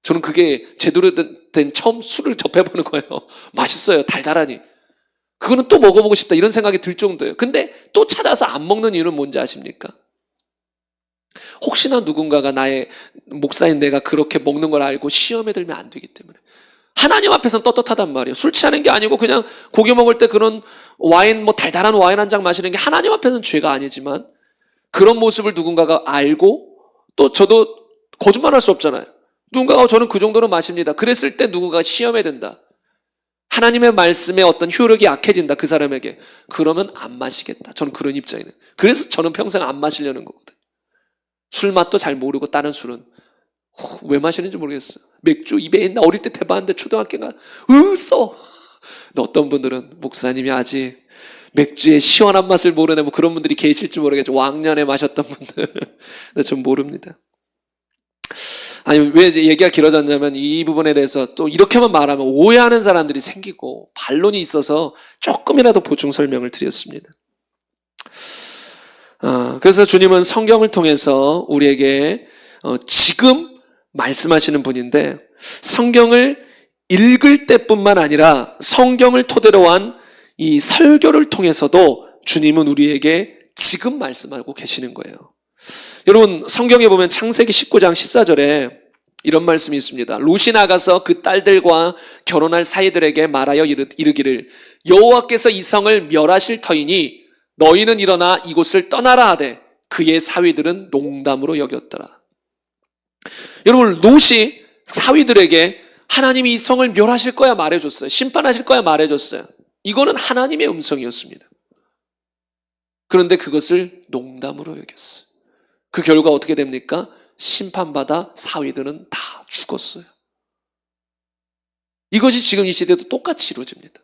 Speaker 1: 저는 그게 제대로 된 처음 술을 접해보는 거예요. 맛있어요, 달달하니. 그거는 또 먹어보고 싶다 이런 생각이 들 정도예요. 근데 또 찾아서 안 먹는 이유는 뭔지 아십니까? 혹시나 누군가가 나의 목사인 내가 그렇게 먹는 걸 알고 시험에 들면 안 되기 때문에. 하나님 앞에서는 떳떳하단 말이에요. 술 취하는 게 아니고 그냥 고기 먹을 때 그런 와인, 달달한 와인 한 잔 마시는 게 하나님 앞에서는 죄가 아니지만, 그런 모습을 누군가가 알고, 또 저도 거짓말할 수 없잖아요. 누군가가 저는 그 정도는 마십니다. 그랬을 때 누군가가 시험에 든다. 하나님의 말씀에 어떤 효력이 약해진다, 그 사람에게. 그러면 안 마시겠다. 저는 그런 입장이에요. 그래서 저는 평생 안 마시려는 거거든요. 술 맛도 잘 모르고 다른 술은 왜 마시는지 모르겠어요. 맥주 입에 있나 어릴 때 대봤는데 초등학교가 써. 근데 어떤 분들은 목사님이 아직 맥주의 시원한 맛을 모르네, 그런 분들이 계실지 모르겠죠. 왕년에 마셨던 분들. 근데 전 모릅니다. 아니, 왜 얘기가 길어졌냐면 이 부분에 대해서 또 이렇게만 말하면 오해하는 사람들이 생기고 반론이 있어서 조금이라도 보충 설명을 드렸습니다. 그래서 주님은 성경을 통해서 우리에게 지금 말씀하시는 분인데, 성경을 읽을 때뿐만 아니라 성경을 토대로 한 이 설교를 통해서도 주님은 우리에게 지금 말씀하고 계시는 거예요. 여러분, 성경에 보면 창세기 19장 14절에 이런 말씀이 있습니다. 롯이 나가서 그 딸들과 결혼할 사이들에게 말하여 이르기를 여호와께서 이 성을 멸하실 터이니 너희는 일어나 이곳을 떠나라 하되 그의 사위들은 농담으로 여겼더라. 여러분, 롯이 사위들에게 하나님이 이 성을 멸하실 거야 말해줬어요. 심판하실 거야 말해줬어요. 이거는 하나님의 음성이었습니다. 그런데 그것을 농담으로 여겼어요. 그 결과 어떻게 됩니까? 심판받아 사위들은 다 죽었어요. 이것이 지금 이 시대도 똑같이 이루어집니다.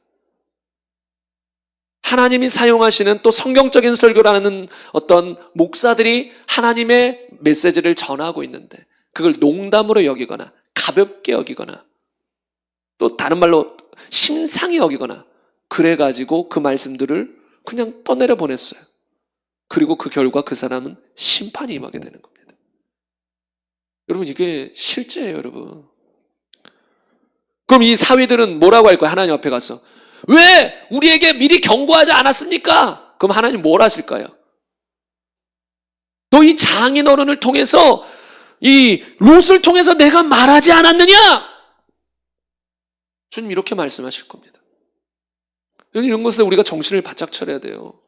Speaker 1: 하나님이 사용하시는 또 성경적인 설교라는 어떤 목사들이 하나님의 메시지를 전하고 있는데 그걸 농담으로 여기거나 가볍게 여기거나 또 다른 말로 심상히 여기거나 그래가지고 그 말씀들을 그냥 떠내려 보냈어요. 그리고 그 결과 그 사람은 심판이 임하게 되는 겁니다. 여러분, 이게 실제예요, 여러분. 그럼 이 사위들은 뭐라고 할 거예요? 하나님 앞에 가서 왜 우리에게 미리 경고하지 않았습니까? 그럼 하나님 뭘 하실까요? 너 이 장인 어른을 통해서 이 롯을 통해서 내가 말하지 않았느냐? 주님 이렇게 말씀하실 겁니다. 이런 것에 우리가 정신을 바짝 차려야 돼요.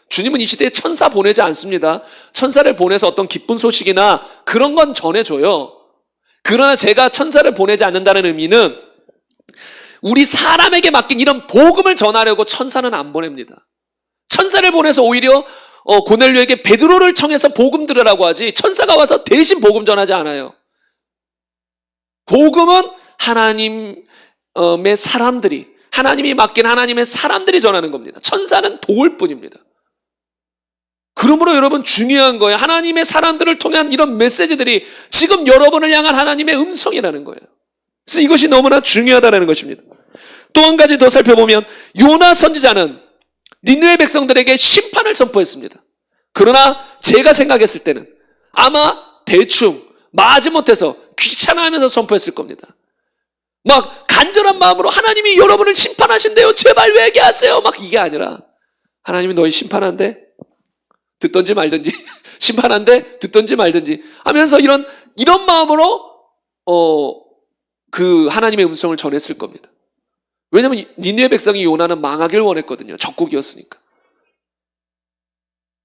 Speaker 1: 주님은 이 시대에 천사 보내지 않습니다. 천사를 보내서 어떤 기쁜 소식이나 그런 건 전해줘요. 그러나 제가 천사를 보내지 않는다는 의미는 우리 사람에게 맡긴 이런 복음을 전하려고 천사는 안 보냅니다. 천사를 보내서 오히려 고넬료에게 베드로를 청해서 복음 들으라고 하지 천사가 와서 대신 복음 전하지 않아요. 복음은 하나님의 사람들이, 하나님이 맡긴 하나님의 사람들이 전하는 겁니다. 천사는 도울 뿐입니다. 그러므로 여러분 중요한 거예요. 하나님의 사람들을 통한 이런 메시지들이 지금 여러분을 향한 하나님의 음성이라는 거예요. 그래서 이것이 너무나 중요하다는 것입니다. 또 한 가지 더 살펴보면 요나 선지자는 니느웨 백성들에게 심판을 선포했습니다. 그러나 제가 생각했을 때는 아마 대충 마지못해서 귀찮아하면서 선포했을 겁니다. 막 간절한 마음으로 하나님이 여러분을 심판하신대요. 제발 회개하세요. 막 이게 아니라 하나님이 너희 심판한대? 듣던지 말든지 심판한대? 듣던지 말든지 하면서 이런 마음으로 그 하나님의 음성을 전했을 겁니다. 왜냐하면 니느웨 백성이 요나는 망하길 원했거든요. 적국이었으니까.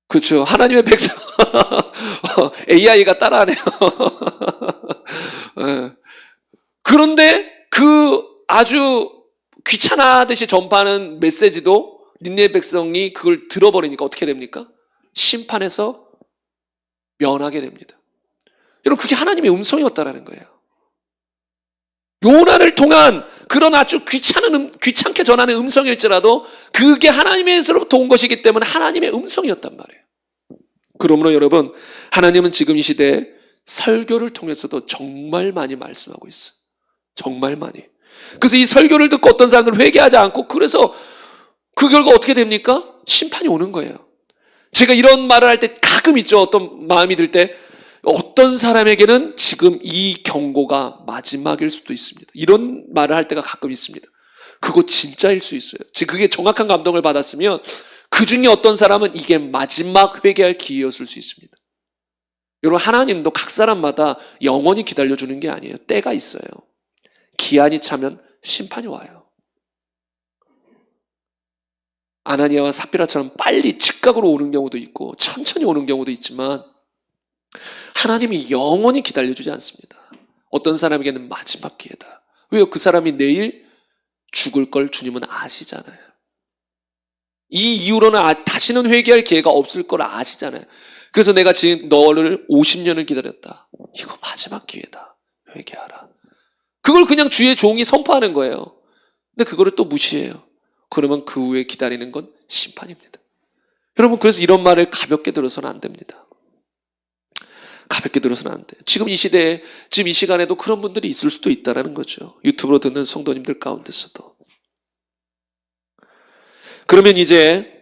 Speaker 1: 그렇죠. 하나님의 백성 AI가 따라하네요. 그런데 그 아주 귀찮아하듯이 전파하는 메시지도 니느웨 백성이 그걸 들어버리니까 어떻게 됩니까? 심판에서 면하게 됩니다. 여러분 그게 하나님의 음성이었다라는 거예요. 요나를 통한 그런 아주 귀찮게 전하는 음성일지라도 그게 하나님에서부터 온 것이기 때문에 하나님의 음성이었단 말이에요. 그러므로 여러분 하나님은 지금 이 시대에 설교를 통해서도 정말 많이 말씀하고 있어요. 정말 많이. 그래서 이 설교를 듣고 어떤 사람들은 회개하지 않고 그래서 그 결과 어떻게 됩니까? 심판이 오는 거예요. 제가 이런 말을 할 때 가끔 있죠. 어떤 마음이 들 때 어떤 사람에게는 지금 이 경고가 마지막일 수도 있습니다. 이런 말을 할 때가 가끔 있습니다. 그거 진짜일 수 있어요. 지금 그게 정확한 감동을 받았으면 그 중에 어떤 사람은 이게 마지막 회개할 기회였을 수 있습니다. 여러분 하나님도 각 사람마다 영원히 기다려주는 게 아니에요. 때가 있어요. 기한이 차면 심판이 와요. 아나니아와 삽비라처럼 빨리 즉각으로 오는 경우도 있고 천천히 오는 경우도 있지만 하나님이 영원히 기다려주지 않습니다. 어떤 사람에게는 마지막 기회다. 왜요? 그 사람이 내일 죽을 걸 주님은 아시잖아요. 이 이후로는 다시는 회개할 기회가 없을 걸 아시잖아요. 그래서 내가 지금 너를 50년을 기다렸다. 이거 마지막 기회다. 회개하라. 그걸 그냥 주의 종이 선포하는 거예요. 근데 그거를 또 무시해요. 그러면 그 후에 기다리는 건 심판입니다. 여러분 그래서 이런 말을 가볍게 들어서는 안 됩니다. 가볍게 들어서는 안 돼요. 지금 이 시대에 지금 이 시간에도 그런 분들이 있을 수도 있다는 거죠. 유튜브로 듣는 성도님들 가운데서도. 그러면 이제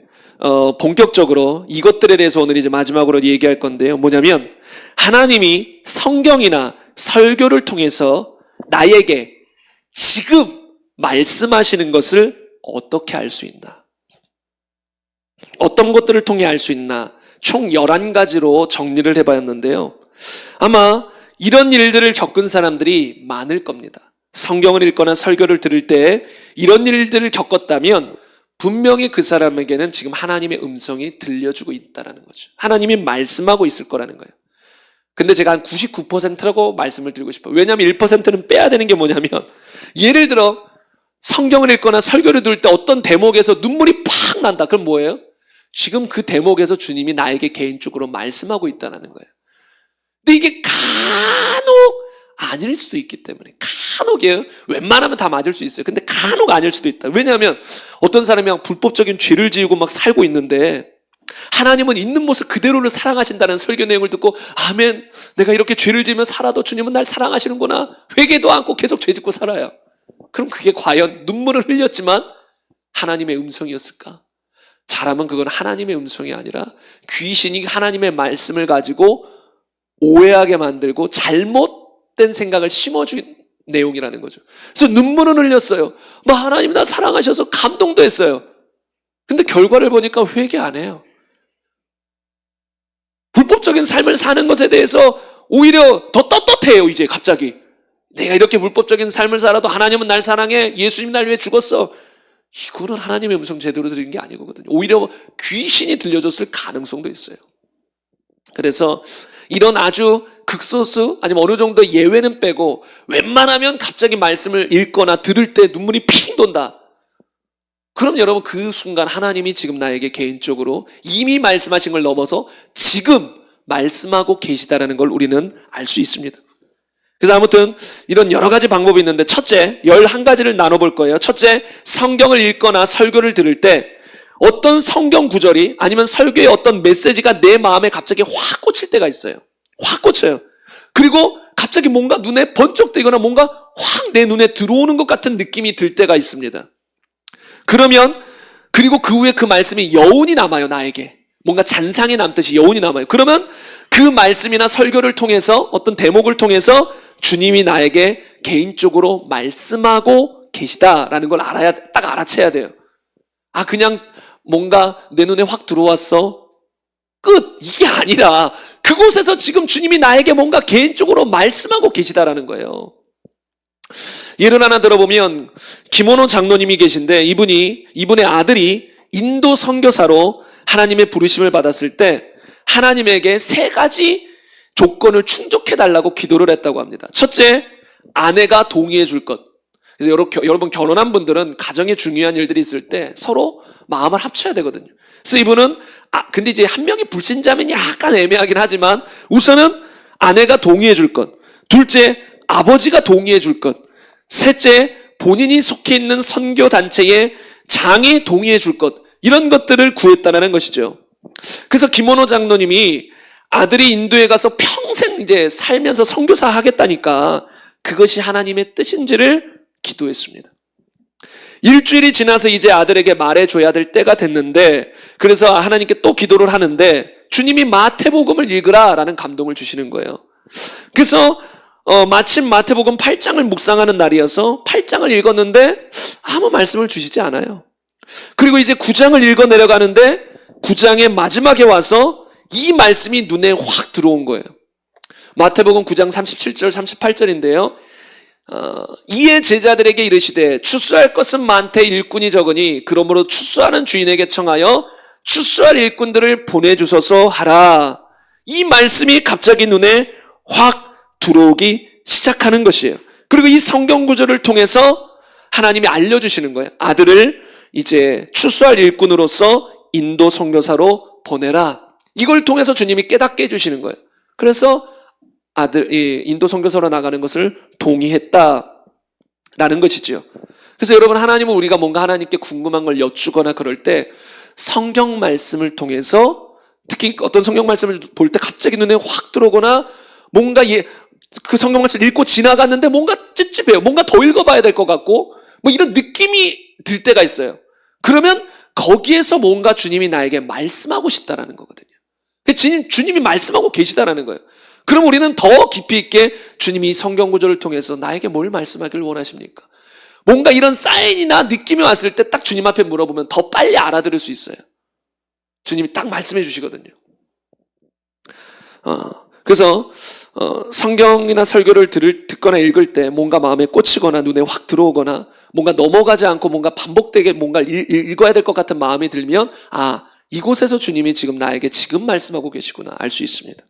Speaker 1: 본격적으로 이것들에 대해서 오늘 이제 마지막으로 얘기할 건데요. 뭐냐면 하나님이 성경이나 설교를 통해서 나에게 지금 말씀하시는 것을 어떻게 알 수 있나? 어떤 것들을 통해 알 수 있나? 총 11가지로 정리를 해봤는데요. 아마 이런 일들을 겪은 사람들이 많을 겁니다. 성경을 읽거나 설교를 들을 때 이런 일들을 겪었다면 분명히 그 사람에게는 지금 하나님의 음성이 들려주고 있다는 거죠. 하나님이 말씀하고 있을 거라는 거예요. 근데 제가 한 99%라고 말씀을 드리고 싶어요. 왜냐하면 1%는 빼야 되는 게 뭐냐면 예를 들어 성경을 읽거나 설교를 들을 때 어떤 대목에서 눈물이 팍 난다. 그럼 뭐예요? 지금 그 대목에서 주님이 나에게 개인적으로 말씀하고 있다는 거예요. 근데 이게 간혹 아닐 수도 있기 때문에 간혹이에요. 웬만하면 다 맞을 수 있어요. 근데 간혹 아닐 수도 있다. 왜냐하면 어떤 사람이 막 불법적인 죄를 지우고 막 살고 있는데 하나님은 있는 모습 그대로를 사랑하신다는 설교 내용을 듣고 아멘, 내가 이렇게 죄를 지으며 살아도 주님은 날 사랑하시는구나. 회개도 않고 계속 죄 짓고 살아요. 그럼 그게 과연 눈물을 흘렸지만 하나님의 음성이었을까? 잘하면 그건 하나님의 음성이 아니라 귀신이 하나님의 말씀을 가지고 오해하게 만들고 잘못된 생각을 심어준 내용이라는 거죠. 그래서 눈물은 흘렸어요. 하나님 나 사랑하셔서 감동도 했어요. 근데 결과를 보니까 회개 안 해요. 불법적인 삶을 사는 것에 대해서 오히려 더 떳떳해요. 이제 갑자기 내가 이렇게 불법적인 삶을 살아도 하나님은 날 사랑해. 예수님 날 위해 죽었어. 이거는 하나님의 음성 제대로 들은 게 아니거든요. 오히려 귀신이 들려줬을 가능성도 있어요. 그래서 이런 아주 극소수 아니면 어느 정도 예외는 빼고 웬만하면 갑자기 말씀을 읽거나 들을 때 눈물이 핑 돈다. 그럼 여러분 그 순간 하나님이 지금 나에게 개인적으로 이미 말씀하신 걸 넘어서 지금 말씀하고 계시다라는 걸 우리는 알 수 있습니다. 그래서 아무튼 이런 여러 가지 방법이 있는데 첫째, 11가지를 나눠볼 거예요. 첫째, 성경을 읽거나 설교를 들을 때 어떤 성경 구절이 아니면 설교의 어떤 메시지가 내 마음에 갑자기 확 꽂힐 때가 있어요. 확 꽂혀요. 그리고 갑자기 뭔가 눈에 번쩍 뜨거나 뭔가 확 내 눈에 들어오는 것 같은 느낌이 들 때가 있습니다. 그러면 그리고 그 후에 그 말씀이 여운이 남아요. 나에게 뭔가 잔상이 남듯이 여운이 남아요. 그러면 그 말씀이나 설교를 통해서 어떤 대목을 통해서 주님이 나에게 개인적으로 말씀하고 계시다라는 걸 딱 알아채야 돼요. 아, 그냥 뭔가 내 눈에 확 들어왔어. 끝! 이게 아니라 그곳에서 지금 주님이 나에게 뭔가 개인적으로 말씀하고 계시다라는 거예요. 예를 하나 들어보면 김원호 장로님이 계신데 이분의 아들이 인도 선교사로 하나님의 부르심을 받았을 때 하나님에게 3가지 조건을 충족해달라고 기도를 했다고 합니다. 첫째, 아내가 동의해 줄 것. 그래서 여러분 결혼한 분들은 가정에 중요한 일들이 있을 때 서로 마음을 합쳐야 되거든요. 그래서 이분은 근데 이제 한 명이 불신자면 약간 애매하긴 하지만 우선은 아내가 동의해 줄 것. 둘째, 아버지가 동의해 줄 것. 셋째, 본인이 속해 있는 선교단체의 장이 동의해 줄 것. 이런 것들을 구했다는 것이죠. 그래서 김원호 장로님이 아들이 인도에 가서 평생 이제 살면서 선교사 하겠다니까 그것이 하나님의 뜻인지를 기도했습니다. 일주일이 지나서 이제 아들에게 말해줘야 될 때가 됐는데 그래서 하나님께 또 기도를 하는데 주님이 마태복음을 읽으라 라는 감동을 주시는 거예요. 그래서 마침 마태복음 8장을 묵상하는 날이어서 8장을 읽었는데 아무 말씀을 주시지 않아요. 그리고 이제 9장을 읽어 내려가는데 9장의 마지막에 와서 이 말씀이 눈에 확 들어온 거예요. 마태복음 9장 37절 38절인데요. 이에 제자들에게 이르시되 추수할 것은 많되 일꾼이 적으니 그러므로 추수하는 주인에게 청하여 추수할 일꾼들을 보내주소서 하라. 이 말씀이 갑자기 눈에 확 들어오기 시작하는 것이에요. 그리고 이 성경 구절을 통해서 하나님이 알려주시는 거예요. 아들을 이제 추수할 일꾼으로서 인도 선교사로 보내라. 이걸 통해서 주님이 깨닫게 해주시는 거예요. 그래서 인도 선교사로 나가는 것을 동의했다라는 것이지요. 그래서 여러분 하나님은 우리가 뭔가 하나님께 궁금한 걸 여쭈거나 그럴 때 성경 말씀을 통해서 특히 어떤 성경 말씀을 볼 때 갑자기 눈에 확 들어오거나 뭔가 그 성경 말씀을 읽고 지나갔는데 뭔가 찝찝해요. 뭔가 더 읽어봐야 될 것 같고 뭐 이런 느낌이 들 때가 있어요. 그러면 거기에서 뭔가 주님이 나에게 말씀하고 싶다라는 거거든요. 주님이 말씀하고 계시다라는 거예요. 그럼 우리는 더 깊이 있게 주님이 성경 구절을 통해서 나에게 뭘 말씀하기를 원하십니까? 뭔가 이런 사인이나 느낌이 왔을 때 딱 주님 앞에 물어보면 더 빨리 알아들을 수 있어요. 주님이 딱 말씀해 주시거든요. 그래서 성경이나 설교를 듣거나 읽을 때 뭔가 마음에 꽂히거나 눈에 확 들어오거나 뭔가 넘어가지 않고 뭔가 반복되게 뭔가 읽어야 될 것 같은 마음이 들면 이곳에서 주님이 지금 나에게 지금 말씀하고 계시구나 알 수 있습니다.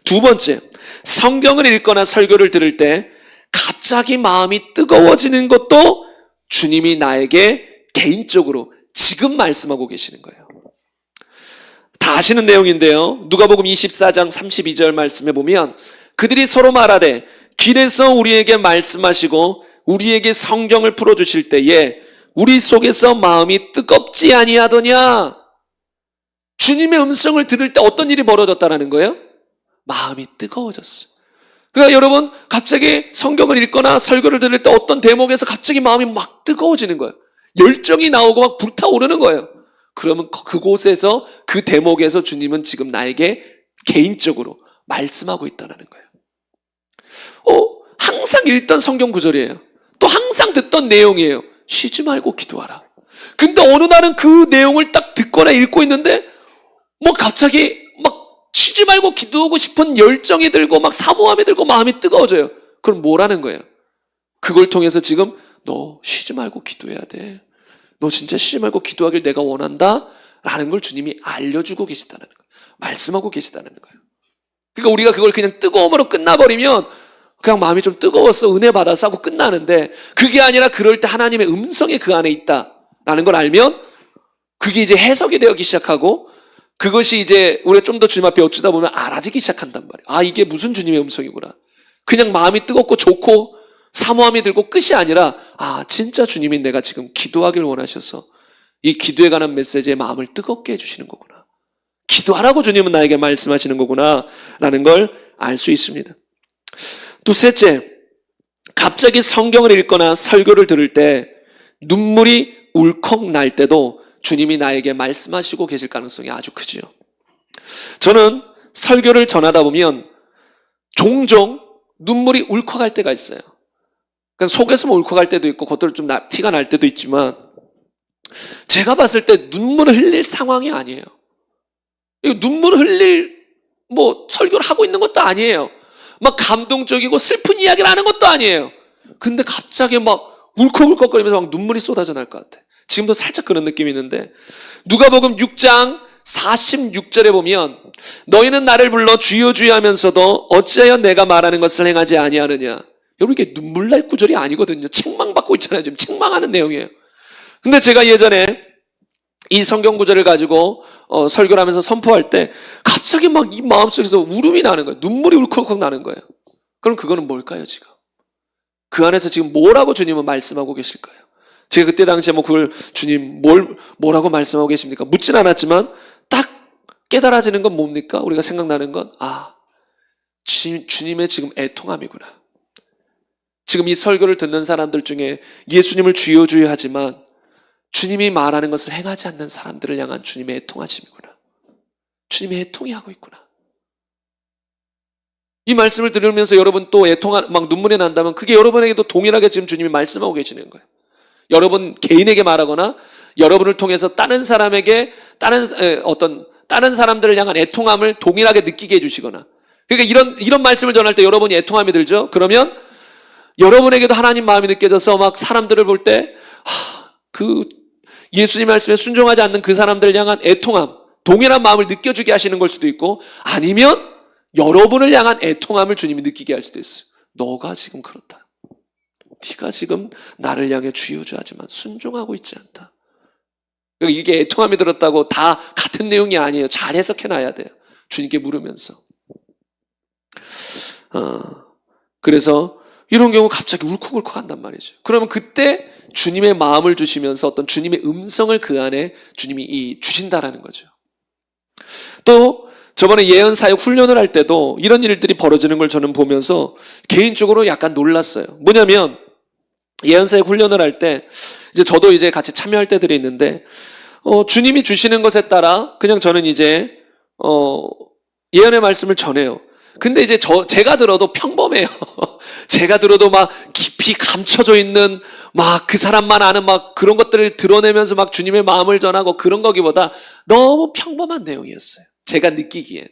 Speaker 1: 두 번째, 성경을 읽거나 설교를 들을 때 갑자기 마음이 뜨거워지는 것도 주님이 나에게 개인적으로 지금 말씀하고 계시는 거예요. 다 아시는 내용인데요. 누가복음 24장 32절 말씀에 보면 그들이 서로 말하되 길에서 우리에게 말씀하시고 우리에게 성경을 풀어주실 때에 우리 속에서 마음이 뜨겁지 아니하더냐. 주님의 음성을 들을 때 어떤 일이 벌어졌다는 거예요? 마음이 뜨거워졌어요. 그러니까 여러분 갑자기 성경을 읽거나 설교를 들을 때 어떤 대목에서 갑자기 마음이 막 뜨거워지는 거예요. 열정이 나오고 막 불타오르는 거예요. 그러면 그곳에서 그 대목에서 주님은 지금 나에게 개인적으로 말씀하고 있다는 거예요. 항상 읽던 성경 구절이에요. 또 항상 듣던 내용이에요. 쉬지 말고 기도하라. 근데 어느 날은 그 내용을 딱 듣거나 읽고 있는데 뭐 갑자기 막 쉬지 말고 기도하고 싶은 열정이 들고 막 사모함이 들고 마음이 뜨거워져요. 그럼 뭐라는 거예요? 그걸 통해서 지금 너 쉬지 말고 기도해야 돼. 너 진짜 쉬지 말고 기도하길 내가 원한다 라는 걸 주님이 알려주고 계시다는 거예요. 말씀하고 계시다는 거예요. 그러니까 우리가 그걸 그냥 뜨거움으로 끝나버리면 그냥 마음이 좀 뜨거웠어, 은혜 받아서 하고 끝나는데, 그게 아니라 그럴 때 하나님의 음성이 그 안에 있다라는 걸 알면 그게 이제 해석이 되기 시작하고, 그것이 이제 우리가 좀 더 주님 앞에 어쩌다 보면 알아지기 시작한단 말이에요. 아, 이게 무슨 주님의 음성이구나. 그냥 마음이 뜨겁고 좋고 사모함이 들고 끝이 아니라, 아, 진짜 주님이 내가 지금 기도하길 원하셔서 이 기도에 관한 메시지에 마음을 뜨겁게 해주시는 거구나, 기도하라고 주님은 나에게 말씀하시는 거구나 라는 걸 알 수 있습니다. 또 셋째, 갑자기 성경을 읽거나 설교를 들을 때 눈물이 울컥 날 때도 주님이 나에게 말씀하시고 계실 가능성이 아주 크지요. 저는 설교를 전하다 보면 종종 눈물이 울컥할 때가 있어요. 그냥 속에서만 울컥할 때도 있고 겉으로 좀 티가 날 때도 있지만, 제가 봤을 때 눈물을 흘릴 상황이 아니에요. 이거 눈물을 흘릴 설교를 하고 있는 것도 아니에요. 막 감동적이고 슬픈 이야기를 하는 것도 아니에요. 근데 갑자기 막 울컥울컥거리면서 막 눈물이 쏟아져 날 것 같아. 지금도 살짝 그런 느낌이 있는데, 누가복음 6장 46절에 보면 너희는 나를 불러 주여 주여 하면서도 어찌하여 내가 말하는 것을 행하지 아니하느냐. 여러분, 이게 눈물 날 구절이 아니거든요. 책망받고 있잖아요. 지금 책망하는 내용이에요. 근데 제가 예전에 이 성경 구절을 가지고 설교를 하면서 선포할 때 갑자기 막 이 마음속에서 울음이 나는 거예요. 눈물이 울컥울컥 나는 거예요. 그럼 그거는 뭘까요, 지금? 그 안에서 지금 뭐라고 주님은 말씀하고 계실까요? 제가 그때 당시에 그걸 주님 뭐라고 말씀하고 계십니까? 묻진 않았지만 딱 깨달아지는 건 뭡니까? 우리가 생각나는 건, 아, 주님의 지금 애통함이구나. 지금 이 설교를 듣는 사람들 중에 예수님을 주여 주여 하지만 주님이 말하는 것을 행하지 않는 사람들을 향한 주님의 애통하심이구나. 주님의 애통이 하고 있구나. 이 말씀을 들으면서 여러분 또 막 눈물이 난다면 그게 여러분에게도 동일하게 지금 주님이 말씀하고 계시는 거예요. 여러분 개인에게 말하거나 여러분을 통해서 다른 사람에게 다른 사람들을 향한 애통함을 동일하게 느끼게 해주시거나, 그러니까 이런 말씀을 전할 때 여러분이 애통함이 들죠. 그러면 여러분에게도 하나님 마음이 느껴져서 막 사람들을 볼 때 그 예수님 말씀에 순종하지 않는 그 사람들을 향한 애통함, 동일한 마음을 느껴주게 하시는 걸 수도 있고, 아니면 여러분을 향한 애통함을 주님이 느끼게 할 수도 있어요. 너가 지금 그렇다. 네가 지금 나를 향해 주여주하지만 순종하고 있지 않다. 이게 애통함이 들었다고 다 같은 내용이 아니에요. 잘 해석해놔야 돼요. 주님께 물으면서. 그래서 이런 경우 갑자기 울컥울컥 한단 말이죠. 그러면 그때 주님의 마음을 주시면서 어떤 주님의 음성을 그 안에 주님이 주신다라는 거죠. 또 저번에 예언사역 훈련을 할 때도 이런 일들이 벌어지는 걸 저는 보면서 개인적으로 약간 놀랐어요. 뭐냐면 예언사역 훈련을 할 때 이제 저도 이제 같이 참여할 때들이 있는데 주님이 주시는 것에 따라 그냥 저는 이제 예언의 말씀을 전해요. 근데 이제 제가 들어도 평범해요. 제가 들어도 막 깊이 감춰져 있는 막 그 사람만 아는 막 그런 것들을 드러내면서 막 주님의 마음을 전하고 그런 거기보다 너무 평범한 내용이었어요. 제가 느끼기엔.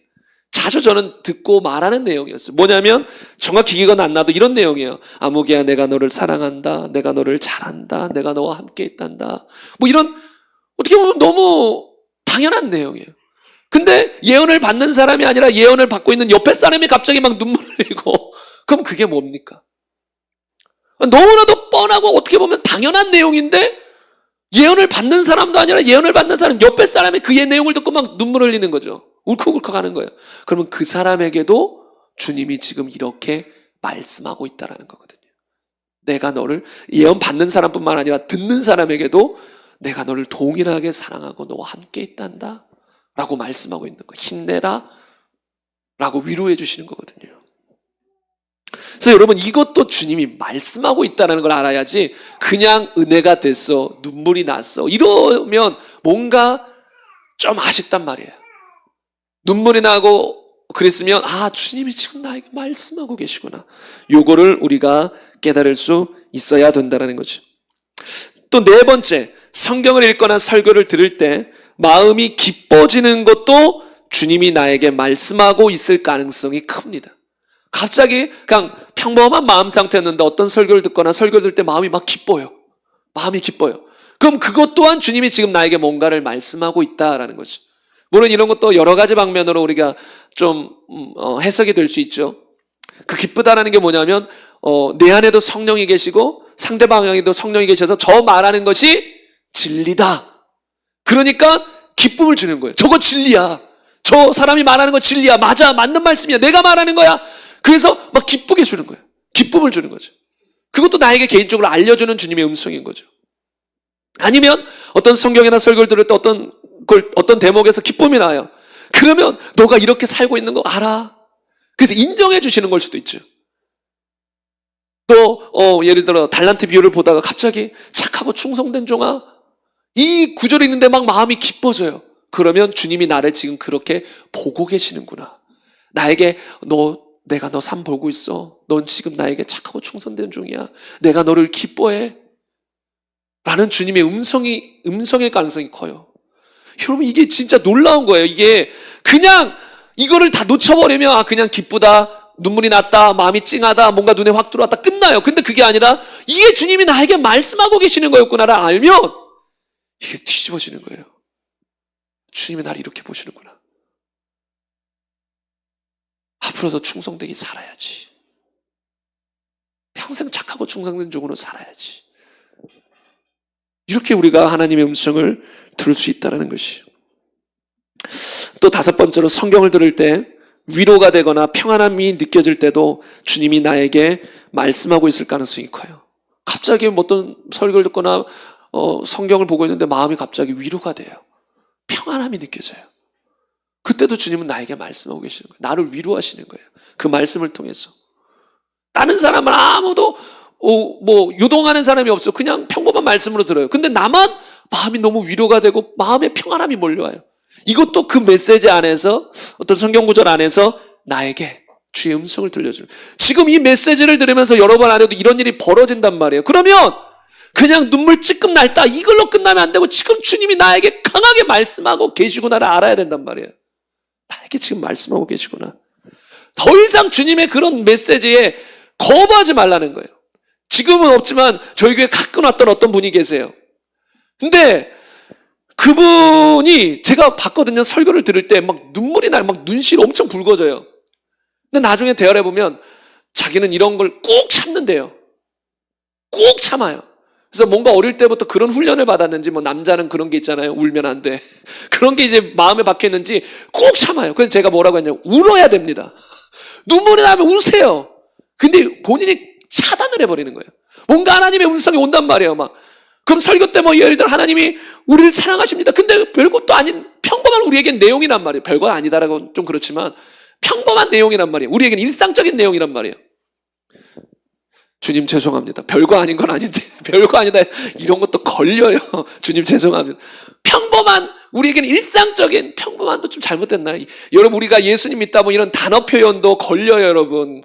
Speaker 1: 자주 저는 듣고 말하는 내용이었어요. 뭐냐면 정확히 기억은 안 나도 이런 내용이에요. 아무개야 내가 너를 사랑한다. 내가 너를 잘한다. 내가 너와 함께 있단다. 이런 어떻게 보면 너무 당연한 내용이에요. 근데 예언을 받는 사람이 아니라 예언을 받고 있는 옆에 사람이 갑자기 막 눈물을 흘리고, 그럼 그게 뭡니까? 너무나도 뻔하고 어떻게 보면 당연한 내용인데 예언을 받는 사람도 아니라 예언을 받는 사람 옆에 사람이 그의 내용을 듣고 막 눈물을 흘리는 거죠. 울컥울컥 하는 거예요. 그러면 그 사람에게도 주님이 지금 이렇게 말씀하고 있다는 거거든요. 내가 너를, 예언 받는 사람뿐만 아니라 듣는 사람에게도 내가 너를 동일하게 사랑하고 너와 함께 있단다 라고 말씀하고 있는 거예요. 힘내라 라고 위로해 주시는 거거든요. 그래서 여러분, 이것도 주님이 말씀하고 있다는 걸 알아야지 그냥 은혜가 됐어, 눈물이 났어 이러면 뭔가 좀 아쉽단 말이에요. 눈물이 나고 그랬으면 주님이 지금 나에게 말씀하고 계시구나, 요거를 우리가 깨달을 수 있어야 된다는 거죠. 또 네 번째, 성경을 읽거나 설교를 들을 때 마음이 기뻐지는 것도 주님이 나에게 말씀하고 있을 가능성이 큽니다. 갑자기 그냥 평범한 마음 상태였는데 어떤 설교를 듣거나 설교를 들을 때 마음이 막 기뻐요. 마음이 기뻐요. 그럼 그것 또한 주님이 지금 나에게 뭔가를 말씀하고 있다라는 거죠. 물론 이런 것도 여러 가지 방면으로 우리가 좀 해석이 될 수 있죠. 그 기쁘다라는 게 뭐냐면 내 안에도 성령이 계시고 상대방에도 성령이 계셔서 저 말하는 것이 진리다. 그러니까 기쁨을 주는 거예요. 저거 진리야. 저 사람이 말하는 거 진리야. 맞아. 맞는 말씀이야. 내가 말하는 거야. 그래서 막 기쁘게 주는 거예요. 기쁨을 주는 거죠. 그것도 나에게 개인적으로 알려주는 주님의 음성인 거죠. 아니면 어떤 성경이나 설교를 들을 때 어떤 대목에서 기쁨이 나요. 그러면 너가 이렇게 살고 있는 거 알아. 그래서 인정해 주시는 걸 수도 있죠. 또 예를 들어 달란트 비유를 보다가 갑자기 착하고 충성된 종아, 이 구절이 있는데 막 마음이 기뻐져요. 그러면 주님이 나를 지금 그렇게 보고 계시는구나. 나에게 내가 너 삶 보고 있어. 넌 지금 나에게 착하고 충성된 종이야. 내가 너를 기뻐해. 라는 주님의 음성일 가능성이 커요. 여러분, 이게 진짜 놀라운 거예요. 이게 그냥 이거를 다 놓쳐버리면 그냥 기쁘다, 눈물이 났다, 마음이 찡하다, 뭔가 눈에 확 들어왔다, 끝나요. 근데 그게 아니라 이게 주님이 나에게 말씀하고 계시는 거였구나를 알면 이게 뒤집어지는 거예요. 주님이 나를 이렇게 보시는구나. 앞으로도 충성되게 살아야지. 평생 착하고 충성된 종으로 살아야지. 이렇게 우리가 하나님의 음성을 들을 수 있다는 것이요. 또 다섯 번째로 성경을 들을 때 위로가 되거나 평안함이 느껴질 때도 주님이 나에게 말씀하고 있을 가능성이 커요. 갑자기 어떤 설교를 듣거나 성경을 보고 있는데 마음이 갑자기 위로가 돼요. 평안함이 느껴져요. 그때도 주님은 나에게 말씀하고 계시는 거예요. 나를 위로하시는 거예요. 그 말씀을 통해서. 다른 사람은 아무도 요동하는 사람이 없어. 그냥 평범한 말씀으로 들어요. 근데 나만 마음이 너무 위로가 되고 마음에 평안함이 몰려와요. 이것도 그 메시지 안에서, 어떤 성경 구절 안에서 나에게 주의 음성을 들려주는. 지금 이 메시지를 들으면서 여러분 안에도 이런 일이 벌어진단 말이에요. 그러면 그냥 눈물 찔끔 날다 이걸로 끝나면 안 되고 지금 주님이 나에게 강하게 말씀하고 계시구나를 알아야 된단 말이에요. 나에게 지금 말씀하고 계시구나. 더 이상 주님의 그런 메시지에 거부하지 말라는 거예요. 지금은 없지만 저희 교회에 가끔 왔던 어떤 분이 계세요. 근데 그분이 제가 봤거든요. 설교를 들을 때 막 눈물이 나요. 막 눈시를 엄청 붉어져요. 근데 나중에 대화를 해보면 자기는 이런 걸 꼭 참는데요. 꼭 참아요. 그래서 뭔가 어릴 때부터 그런 훈련을 받았는지, 남자는 그런 게 있잖아요. 울면 안 돼. 그런 게 이제 마음에 박혔는지 꼭 참아요. 그래서 제가 뭐라고 했냐면 울어야 됩니다. 눈물이 나면 우세요. 근데 본인이 차단을 해버리는 거예요. 뭔가 하나님의 음성이 온단 말이에요. 그럼 설교 때 예를 들어 하나님이 우리를 사랑하십니다. 근데 별것도 아닌 평범한 우리에겐 내용이란 말이에요. 별거 아니다라고 좀 그렇지만 평범한 내용이란 말이에요. 우리에겐 일상적인 내용이란 말이에요. 주님 죄송합니다. 별거 아닌 건 아닌데 별거 아니다 이런 것도 걸려요. 주님 죄송합니다. 평범한 우리에겐 일상적인 평범한도 좀 잘못됐나요? 여러분, 우리가 예수님 믿다 보면 이런 단어 표현도 걸려요, 여러분.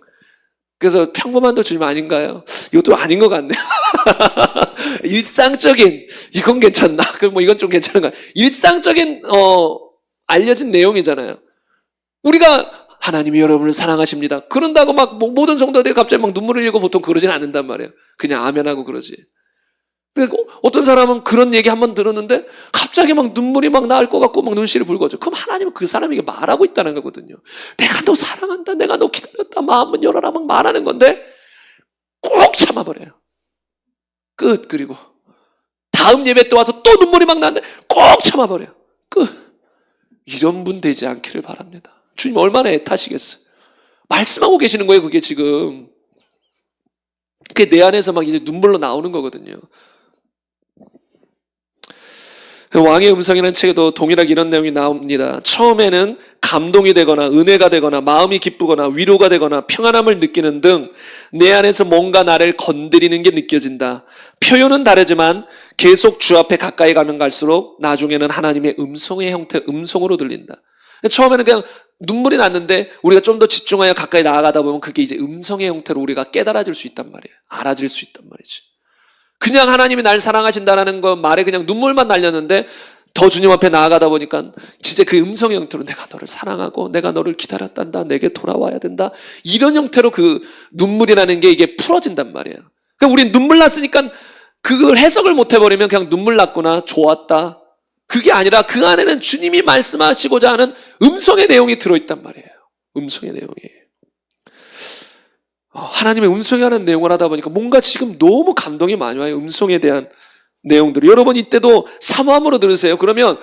Speaker 1: 그래서 평범한도 주님 아닌가요? 이것도 아닌 것 같네요. 일상적인, 이건 괜찮나? 그럼 이건 좀 괜찮은가? 일상적인 알려진 내용이잖아요. 우리가 하나님이 여러분을 사랑하십니다. 그런다고 모든 성도들이 갑자기 눈물을 흘리고 보통 그러진 않는단 말이에요. 그냥 아멘하고 그러지. 근데 어떤 사람은 그런 얘기 한번 들었는데 갑자기 눈물이 나올 것 같고 눈시를 붉어져. 그럼 하나님은 그 사람에게 말하고 있다는 거거든요. 내가 너 사랑한다. 내가 너 기다렸다. 마음은 열어라. 말하는 건데 꼭 참아버려요. 끝. 그리고 다음 예배 때 와서 또 눈물이 나는데 꼭 참아버려요. 끝. 이런 분 되지 않기를 바랍니다. 주님 얼마나 애타시겠어요. 말씀하고 계시는 거예요. 그게 지금. 그게 내 안에서 이제 눈물로 나오는 거거든요. 왕의 음성이라는 책에도 동일하게 이런 내용이 나옵니다. 처음에는 감동이 되거나 은혜가 되거나 마음이 기쁘거나 위로가 되거나 평안함을 느끼는 등 내 안에서 뭔가 나를 건드리는 게 느껴진다. 표현은 다르지만 계속 주 앞에 가까이 가면 갈수록 나중에는 하나님의 음성으로 들린다. 처음에는 그냥 눈물이 났는데 우리가 좀 더 집중하여 가까이 나아가다 보면 그게 이제 음성의 형태로 우리가 깨달아질 수 있단 말이에요. 알아질 수 있단 말이지. 그냥 하나님이 날 사랑하신다라는 거 말에 그냥 눈물만 날렸는데 더 주님 앞에 나아가다 보니까 진짜 그 음성의 형태로 내가 너를 사랑하고 내가 너를 기다렸단다. 내게 돌아와야 된다. 이런 형태로 그 눈물이라는 게 이게 풀어진단 말이에요. 그러니까 우린 눈물 났으니까 그걸 해석을 못 해버리면 그냥 눈물 났구나, 좋았다. 그게 아니라 그 안에는 주님이 말씀하시고자 하는 음성의 내용이 들어있단 말이에요. 음성의 내용이. 하나님의 음성에 관한 내용을 하다 보니까 뭔가 지금 너무 감동이 많이 와요. 음성에 대한 내용들. 여러분 이때도 사모함으로 들으세요. 그러면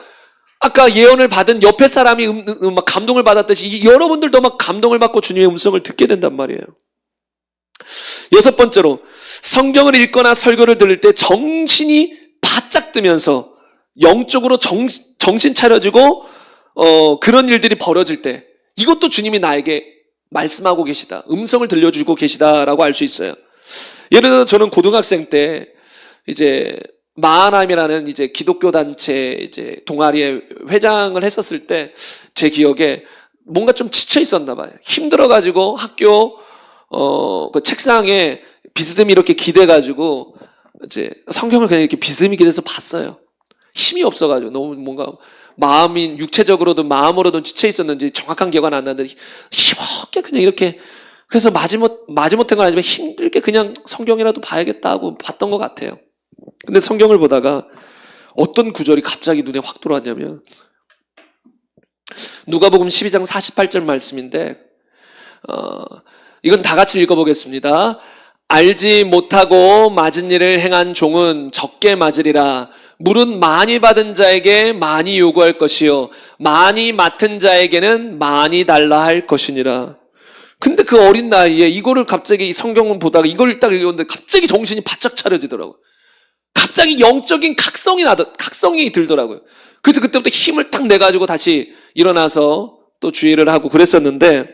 Speaker 1: 아까 예언을 받은 옆에 사람이 막 감동을 받았듯이 여러분들도 막 감동을 받고 주님의 음성을 듣게 된단 말이에요. 여섯 번째로, 성경을 읽거나 설교를 들을 때 정신이 바짝 뜨면서 영적으로 정신 차려지고 그런 일들이 벌어질 때, 이것도 주님이 나에게 말씀하고 계시다, 음성을 들려주고 계시다라고 알 수 있어요. 예를 들어 저는 고등학생 때 이제 마하나임이라는 이제 기독교 단체 이제 동아리에 회장을 했었을 때 제 기억에 뭔가 좀 지쳐 있었나 봐요. 힘들어가지고 학교 그 책상에 비스듬히 이렇게 기대가지고 이제 성경을 그냥 이렇게 비스듬히 기대서 봤어요. 힘이 없어가지고 너무 뭔가 마음이 육체적으로든 마음으로든 지쳐 있었는지 정확한 기억은 안 나는데 힘없게 그냥 이렇게, 그래서 마지못한 건 아니지만 힘들게 그냥 성경이라도 봐야겠다 하고 봤던 것 같아요. 근데 성경을 보다가 어떤 구절이 갑자기 눈에 확 들어왔냐면 누가복음 12장 48절 말씀인데 이건 다 같이 읽어보겠습니다. 알지 못하고 맞은 일을 행한 종은 적게 맞으리라. 물은 많이 받은 자에게 많이 요구할 것이요 많이 맡은 자에게는 많이 달라 할 것이니라. 근데 그 어린 나이에 이거를 갑자기 성경을 보다가 이걸 딱 읽었는데 갑자기 정신이 바짝 차려지더라고요. 갑자기 영적인 각성이 들더라고요. 그래서 그때부터 힘을 딱 내가지고 다시 일어나서 또 주의를 하고 그랬었는데,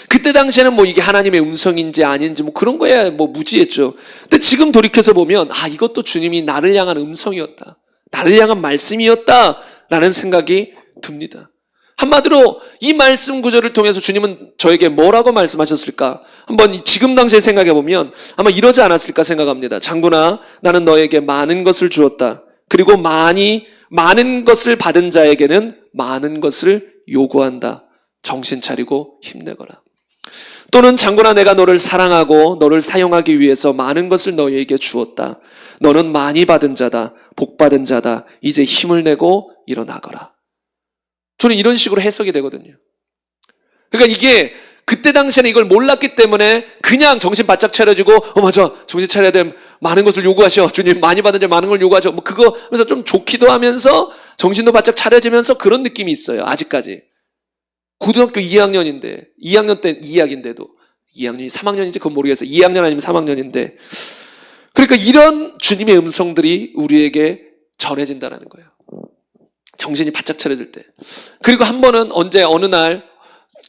Speaker 1: 그때 당시에는 뭐 이게 하나님의 음성인지 아닌지 뭐 그런 거에 뭐 무지했죠. 근데 지금 돌이켜서 보면 이것도 주님이 나를 향한 음성이었다, 나를 향한 말씀이었다라는 생각이 듭니다. 한마디로 이 말씀 구절을 통해서 주님은 저에게 뭐라고 말씀하셨을까? 한번 지금 당시에 생각해 보면 아마 이러지 않았을까 생각합니다. 장군아, 나는 너에게 많은 것을 주었다. 그리고 많은 것을 받은 자에게는 많은 것을 요구한다. 정신 차리고 힘내거라. 또는 장군아, 내가 너를 사랑하고 너를 사용하기 위해서 많은 것을 너희에게 주었다. 너는 많이 받은 자다. 복 받은 자다. 이제 힘을 내고 일어나거라. 저는 이런 식으로 해석이 되거든요. 그러니까 이게 그때 당시에는 이걸 몰랐기 때문에 그냥 정신 바짝 차려지고 맞아, 정신 차려야 돼, 많은 것을 요구하셔, 주님 많이 받은 자 많은 걸 요구하셔, 뭐 그거 하면서 좀 좋기도 하면서 정신도 바짝 차려지면서 그런 느낌이 있어요. 아직까지 고등학교 2학년인데 2학년 때 이야기인데도 2학년이 3학년인지 그건 모르겠어요. 2학년 아니면 3학년인데, 그러니까 이런 주님의 음성들이 우리에게 전해진다는 거예요. 정신이 바짝 차려질 때. 그리고 한 번은 어느 날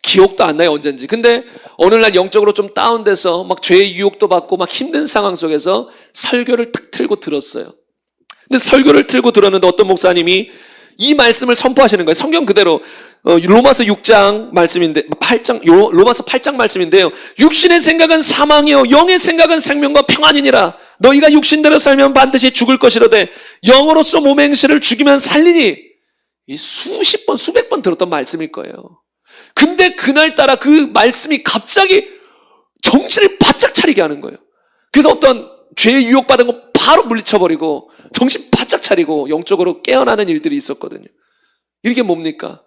Speaker 1: 기억도 안 나요, 언젠지. 근데 어느 날 영적으로 좀 다운돼서 막 죄의 유혹도 받고 막 힘든 상황 속에서 설교를 탁 틀고 들었어요. 근데 설교를 틀고 들었는데 어떤 목사님이 이 말씀을 선포하시는 거예요. 성경 그대로 로마서 6장 말씀인데 로마서 8장 말씀인데요. 육신의 생각은 사망이요 영의 생각은 생명과 평안이니라. 너희가 육신대로 살면 반드시 죽을 것이로되 영으로서 몸의 행실을 죽이면 살리니. 이 수십 번 수백 번 들었던 말씀일 거예요. 근데 그날따라 그 말씀이 갑자기 정신을 바짝 차리게 하는 거예요. 그래서 어떤 죄에 유혹받은 거 바로 물리쳐버리고 정신 바짝 차리고 영적으로 깨어나는 일들이 있었거든요. 이게 뭡니까?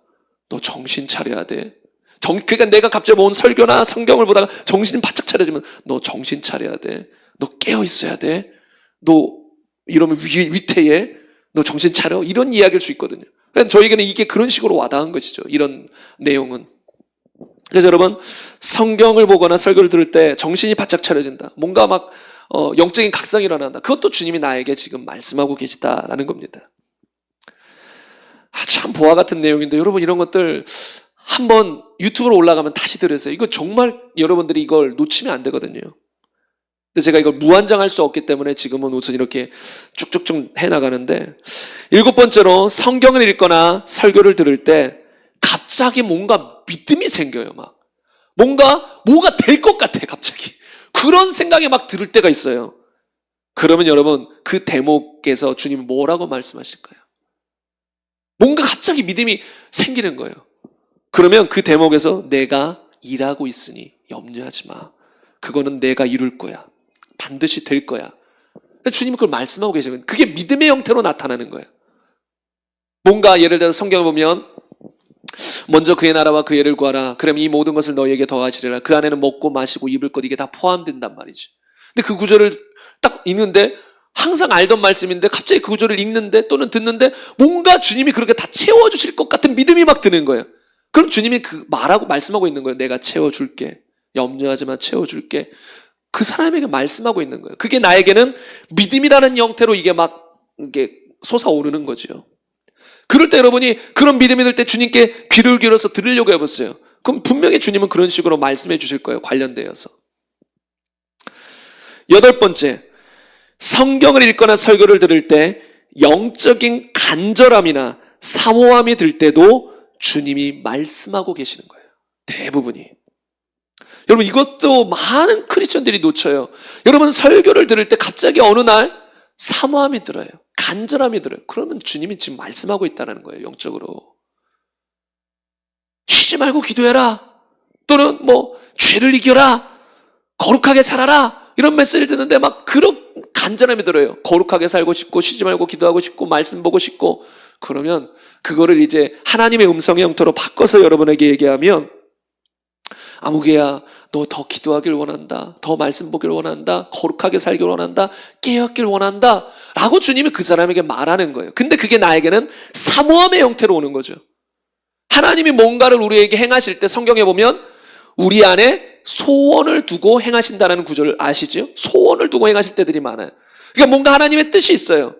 Speaker 1: 너 정신 차려야 돼. 그러니까 내가 갑자기 모은 설교나 성경을 보다가 정신이 바짝 차려지면 너 정신 차려야 돼. 너 깨어 있어야 돼. 너 이러면 위태해. 너 정신 차려. 이런 이야기일 수 있거든요. 그러니까 저에게는 이게 그런 식으로 와닿은 것이죠. 이런 내용은. 그래서 여러분, 성경을 보거나 설교를 들을 때 정신이 바짝 차려진다. 뭔가 막 영적인 각성이 일어난다. 그것도 주님이 나에게 지금 말씀하고 계시다라는 겁니다. 참 보화 같은 내용인데 여러분, 이런 것들 한번 유튜브로 올라가면 다시 들으세요. 이거 정말 여러분들이 이걸 놓치면 안 되거든요. 근데 제가 이걸 무한정할 수 없기 때문에 지금은 우선 이렇게 쭉쭉쭉 해나가는데, 일곱 번째로 성경을 읽거나 설교를 들을 때 갑자기 뭔가 믿음이 생겨요. 뭐가 될 것 같아. 갑자기 그런 생각이 막 들을 때가 있어요. 그러면 여러분, 그 대목에서 주님은 뭐라고 말씀하실까요? 뭔가 갑자기 믿음이 생기는 거예요. 그러면 그 대목에서 내가 일하고 있으니 염려하지 마. 그거는 내가 이룰 거야. 반드시 될 거야. 주님은 그걸 말씀하고 계시는 거예요. 그게 믿음의 형태로 나타나는 거예요. 뭔가 예를 들어 성경을 보면 먼저 그의 나라와 그의 의를 구하라. 그러면 이 모든 것을 너희에게 더하시리라. 그 안에는 먹고 마시고 입을 것 이게 다 포함된단 말이죠. 근데 그 구절을 딱 읽는데 항상 알던 말씀인데 갑자기 그 구절을 읽는데 또는 듣는데 뭔가 주님이 그렇게 다 채워주실 것 같은 믿음이 막 드는 거예요. 그럼 주님이 그 말씀하고 있는 거예요. 내가 채워줄게. 염려하지 마, 채워줄게. 그 사람에게 말씀하고 있는 거예요. 그게 나에게는 믿음이라는 형태로 이게 솟아오르는 거죠. 그럴 때 여러분이 그런 믿음이 들 때 주님께 귀를 기울여서 들으려고 해보세요. 그럼 분명히 주님은 그런 식으로 말씀해 주실 거예요. 관련되어서. 8번째, 성경을 읽거나 설교를 들을 때 영적인 간절함이나 사모함이 들 때도 주님이 말씀하고 계시는 거예요. 대부분이. 여러분 이것도 많은 크리스천들이 놓쳐요. 여러분 설교를 들을 때 갑자기 어느 날 사모함이 들어요. 간절함이 들어요. 그러면 주님이 지금 말씀하고 있다는 거예요. 영적으로. 쉬지 말고 기도해라. 또는 죄를 이겨라. 거룩하게 살아라. 이런 메시지를 듣는데 막 그런 간절함이 들어요. 거룩하게 살고 싶고 쉬지 말고 기도하고 싶고 말씀 보고 싶고. 그러면 그거를 이제 하나님의 음성의 형태로 바꿔서 여러분에게 얘기하면 아무개야 너 더 기도하길 원한다. 더 말씀 보길 원한다. 거룩하게 살길 원한다. 깨었길 원한다. 라고 주님이 그 사람에게 말하는 거예요. 근데 그게 나에게는 사모함의 형태로 오는 거죠. 하나님이 뭔가를 우리에게 행하실 때 성경에 보면 우리 안에 소원을 두고 행하신다는 구절을 아시죠? 소원을 두고 행하실 때들이 많아요. 그러니까 뭔가 하나님의 뜻이 있어요.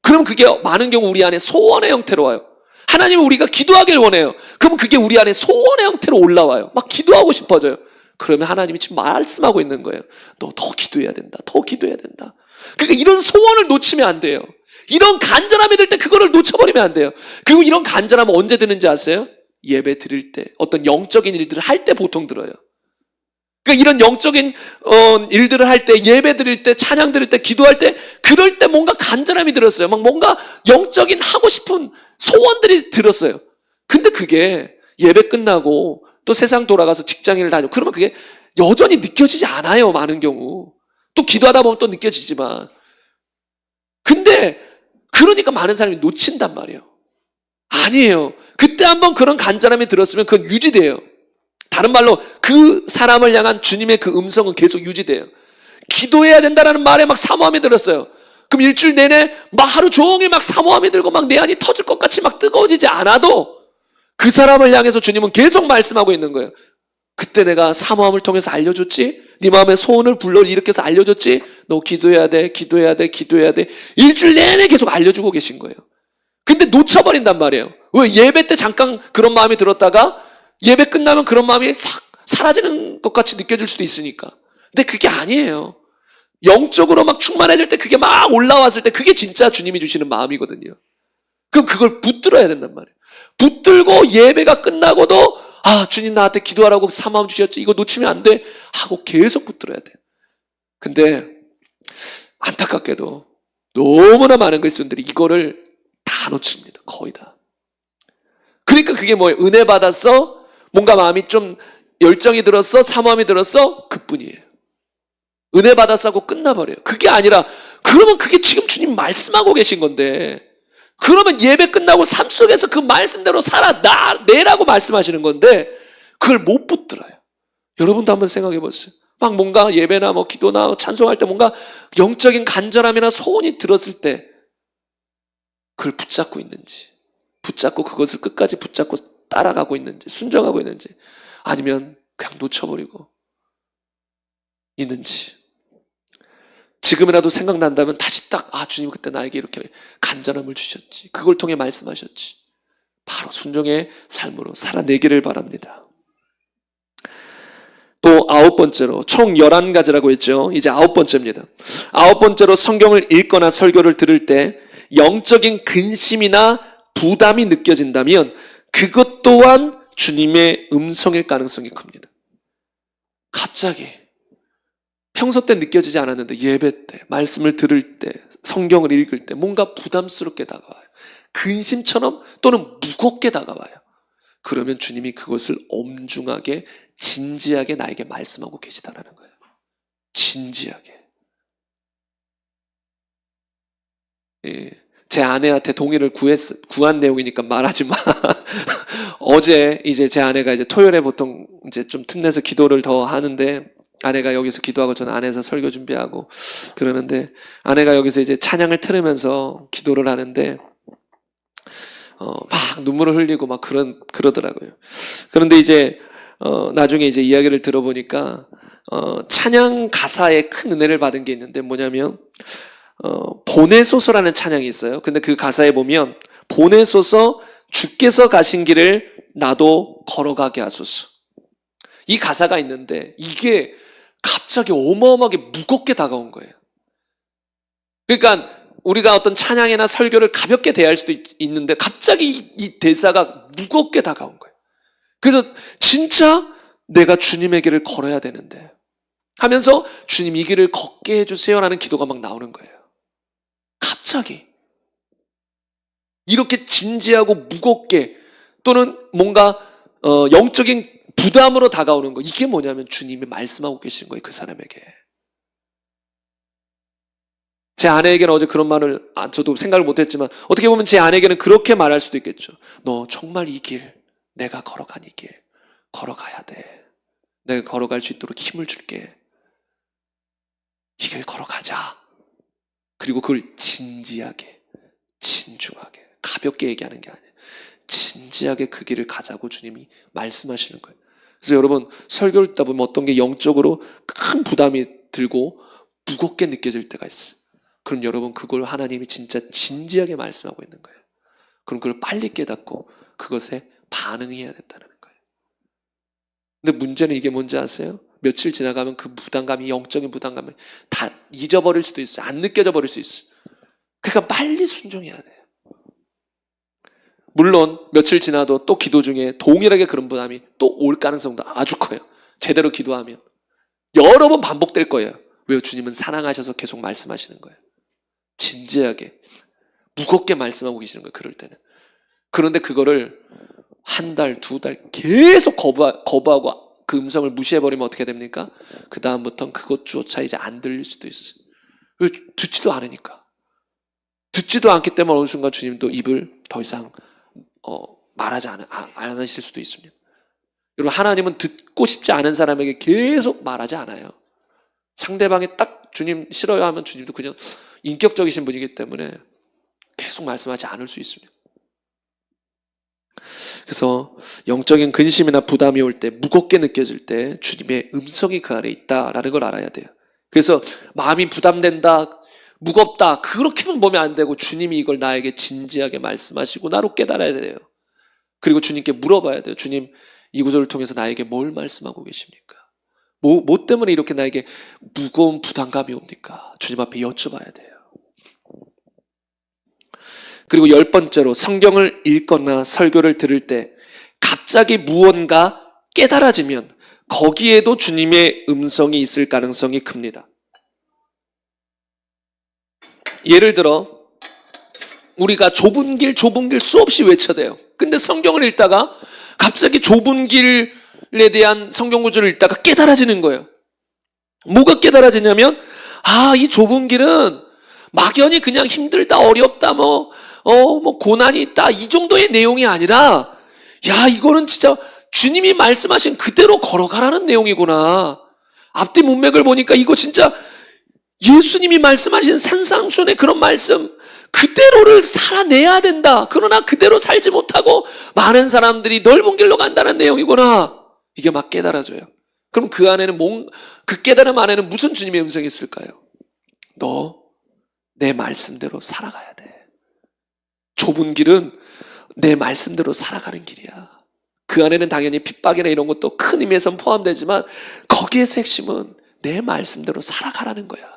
Speaker 1: 그럼 그게 많은 경우 우리 안에 소원의 형태로 와요. 하나님은 우리가 기도하길 원해요. 그럼 그게 우리 안에 소원의 형태로 올라와요. 막 기도하고 싶어져요. 그러면 하나님이 지금 말씀하고 있는 거예요. 너 더 기도해야 된다. 더 기도해야 된다. 그러니까 이런 소원을 놓치면 안 돼요. 이런 간절함이 들 때 그거를 놓쳐버리면 안 돼요. 그리고 이런 간절함은 언제 드는지 아세요? 예배 드릴 때, 어떤 영적인 일들을 할 때 보통 들어요. 그러니까 이런 영적인 일들을 할 때, 예배 드릴 때, 찬양 드릴 때, 기도할 때, 그럴 때 뭔가 간절함이 들었어요. 막 뭔가 영적인 하고 싶은 소원들이 들었어요. 근데 그게 예배 끝나고 또 세상 돌아가서 직장인을 다니고 그러면 그게 여전히 느껴지지 않아요. 많은 경우. 또 기도하다 보면 또 느껴지지만. 근데 그러니까 많은 사람이 놓친단 말이에요. 아니에요. 그때 한번 그런 간절함이 들었으면 그건 유지돼요. 다른 말로 그 사람을 향한 주님의 그 음성은 계속 유지돼요. 기도해야 된다라는 말에 막 사모함이 들었어요. 그럼 일주일 내내 막 하루 종일 막 사모함이 들고 막 내 안이 터질 것 같이 막 뜨거워지지 않아도 그 사람을 향해서 주님은 계속 말씀하고 있는 거예요. 그때 내가 사모함을 통해서 알려줬지? 네 마음의 소원을 불러일으켜서 알려줬지? 너 기도해야 돼, 기도해야 돼, 기도해야 돼. 일주일 내내 계속 알려주고 계신 거예요. 근데 놓쳐버린단 말이에요. 왜? 예배 때 잠깐 그런 마음이 들었다가 예배 끝나면 그런 마음이 싹 사라지는 것 같이 느껴질 수도 있으니까. 근데 그게 아니에요. 영적으로 막 충만해질 때 그게 막 올라왔을 때 그게 진짜 주님이 주시는 마음이거든요. 그럼 그걸 붙들어야 된단 말이에요. 붙들고 예배가 끝나고도 주님 나한테 기도하라고 사마음 주셨지. 이거 놓치면 안 돼. 하고 계속 붙들어야 돼요. 근데 안타깝게도 너무나 많은 그리스도인들이 이거를 다 놓칩니다. 거의 다. 그러니까 그게 뭐예요? 은혜 받았어? 뭔가 마음이 좀 열정이 들었어? 사모함이 들었어? 그뿐이에요. 은혜 받았어 하고 끝나버려요. 그게 아니라 그러면 그게 지금 주님 말씀하고 계신 건데 그러면 예배 끝나고 삶 속에서 그 말씀대로 내라고 말씀하시는 건데 그걸 못 붙들어요. 여러분도 한번 생각해 보세요. 막 뭔가 예배나 기도나 찬송할 때 뭔가 영적인 간절함이나 소원이 들었을 때 그걸 붙잡고 있는지, 붙잡고 그것을 끝까지 붙잡고 따라가고 있는지, 순종하고 있는지, 아니면 그냥 놓쳐버리고 있는지. 지금이라도 생각난다면 다시 주님 그때 나에게 이렇게 간절함을 주셨지. 그걸 통해 말씀하셨지. 바로 순종의 삶으로 살아내기를 바랍니다. 또 9번째로 총 11가지라고 했죠. 이제 9번째입니다. 9번째로 성경을 읽거나 설교를 들을 때 영적인 근심이나 부담이 느껴진다면 그것 또한 주님의 음성일 가능성이 큽니다. 갑자기 평소 때 느껴지지 않았는데 예배 때, 말씀을 들을 때, 성경을 읽을 때 뭔가 부담스럽게 다가와요. 근심처럼 또는 무겁게 다가와요. 그러면 주님이 그것을 엄중하게, 진지하게 나에게 말씀하고 계시다라는 거예요. 진지하게. 예. 제 아내한테 동의를 구한 내용이니까 말하지 마. 어제 이제 제 아내가 이제 토요일에 보통 이제 좀 틈내서 기도를 더 하는데, 아내가 여기서 기도하고 저는 안에서 설교 준비하고 그러는데, 아내가 여기서 이제 찬양을 틀으면서 기도를 하는데 막 눈물을 흘리고 막 그러더라고요. 그런데 이제 나중에 이제 이야기를 들어보니까 찬양 가사에 큰 은혜를 받은 게 있는데, 뭐냐면 보내소서라는 찬양이 있어요. 근데 그 가사에 보면 보내소서 주께서 가신 길을 나도 걸어가게 하소서, 이 가사가 있는데 이게 갑자기 어마어마하게 무겁게 다가온 거예요. 그러니까 우리가 어떤 찬양이나 설교를 가볍게 대할 수도 있는데 갑자기 이 대사가 무겁게 다가온 거예요. 그래서 진짜 내가 주님의 길을 걸어야 되는데 하면서 주님 이 길을 걷게 해주세요라는 기도가 막 나오는 거예요. 갑자기 이렇게 진지하고 무겁게, 또는 뭔가 영적인 부담으로 다가오는 거, 이게 뭐냐면 주님이 말씀하고 계신 거예요, 그 사람에게. 제 아내에게는 어제 그런 말을 저도 생각을 못했지만, 어떻게 보면 제 아내에게는 그렇게 말할 수도 있겠죠. 너 정말 이 길, 내가 걸어간 이 길 걸어가야 돼. 내가 걸어갈 수 있도록 힘을 줄게. 이 길 걸어가자. 그리고 그걸 진지하게, 진중하게, 가볍게 얘기하는 게 아니에요. 진지하게 그 길을 가자고 주님이 말씀하시는 거예요. 그래서 여러분, 설교를 듣다 보면 어떤 게 영적으로 큰 부담이 들고 무겁게 느껴질 때가 있어요. 그럼 여러분, 그걸 하나님이 진짜 진지하게 말씀하고 있는 거예요. 그럼 그걸 빨리 깨닫고 그것에 반응해야 된다는 거예요. 근데 문제는 이게 뭔지 아세요? 며칠 지나가면 그 부담감이, 영적인 부담감이 다 잊어버릴 수도 있어요. 안 느껴져 버릴 수 있어요. 그러니까 빨리 순종해야 돼요. 물론 며칠 지나도 또 기도 중에 동일하게 그런 부담이 또 올 가능성도 아주 커요. 제대로 기도하면 여러 번 반복될 거예요. 왜요? 주님은 사랑하셔서 계속 말씀하시는 거예요. 진지하게 무겁게 말씀하고 계시는 거예요, 그럴 때는. 그런데 그거를 한 달, 두 달 계속 거부하고 그 음성을 무시해버리면 어떻게 됩니까? 그 다음부터는 그것조차 이제 안 들릴 수도 있어요. 왜? 듣지도 않으니까. 듣지도 않기 때문에 어느 순간 주님도 입을 더 이상 말하지 안 하실 수도 있습니다. 여러분, 하나님은 듣고 싶지 않은 사람에게 계속 말하지 않아요. 상대방이 딱 주님 싫어요 하면 주님도 그냥 인격적이신 분이기 때문에 계속 말씀하지 않을 수 있습니다. 그래서 영적인 근심이나 부담이 올 때, 무겁게 느껴질 때 주님의 음성이 그 안에 있다라는 걸 알아야 돼요. 그래서 마음이 부담된다, 무겁다, 그렇게만 보면 안 되고 주님이 이걸 나에게 진지하게 말씀하시고 나로 깨달아야 돼요. 그리고 주님께 물어봐야 돼요. 주님, 이 구절을 통해서 나에게 뭘 말씀하고 계십니까? 뭐 때문에 이렇게 나에게 무거운 부담감이 옵니까? 주님 앞에 여쭤봐야 돼요. 그리고 10번째로, 성경을 읽거나 설교를 들을 때 갑자기 무언가 깨달아지면 거기에도 주님의 음성이 있을 가능성이 큽니다. 예를 들어 우리가 좁은 길 수없이 외쳐대요. 근데 성경을 읽다가 갑자기 좁은 길에 대한 성경 구절을 읽다가 깨달아지는 거예요. 뭐가 깨달아지냐면, 이 좁은 길은 막연히 그냥 힘들다, 어렵다, 뭐 고난이 있다, 이 정도의 내용이 아니라, 이거는 진짜 주님이 말씀하신 그대로 걸어가라는 내용이구나. 앞뒤 문맥을 보니까 이거 진짜 예수님이 말씀하신 산상순의 그런 말씀 그대로를 살아내야 된다. 그러나 그대로 살지 못하고 많은 사람들이 넓은 길로 간다는 내용이구나. 이게 막 깨달아져요. 그럼 그 안에는 그 깨달음 안에는 무슨 주님의 음성이 있을까요? 너 내 말씀대로 살아가야 돼. 좁은 길은 내 말씀대로 살아가는 길이야. 그 안에는 당연히 핍박이나 이런 것도 큰 의미에선 포함되지만 거기에서 핵심은 내 말씀대로 살아가라는 거야.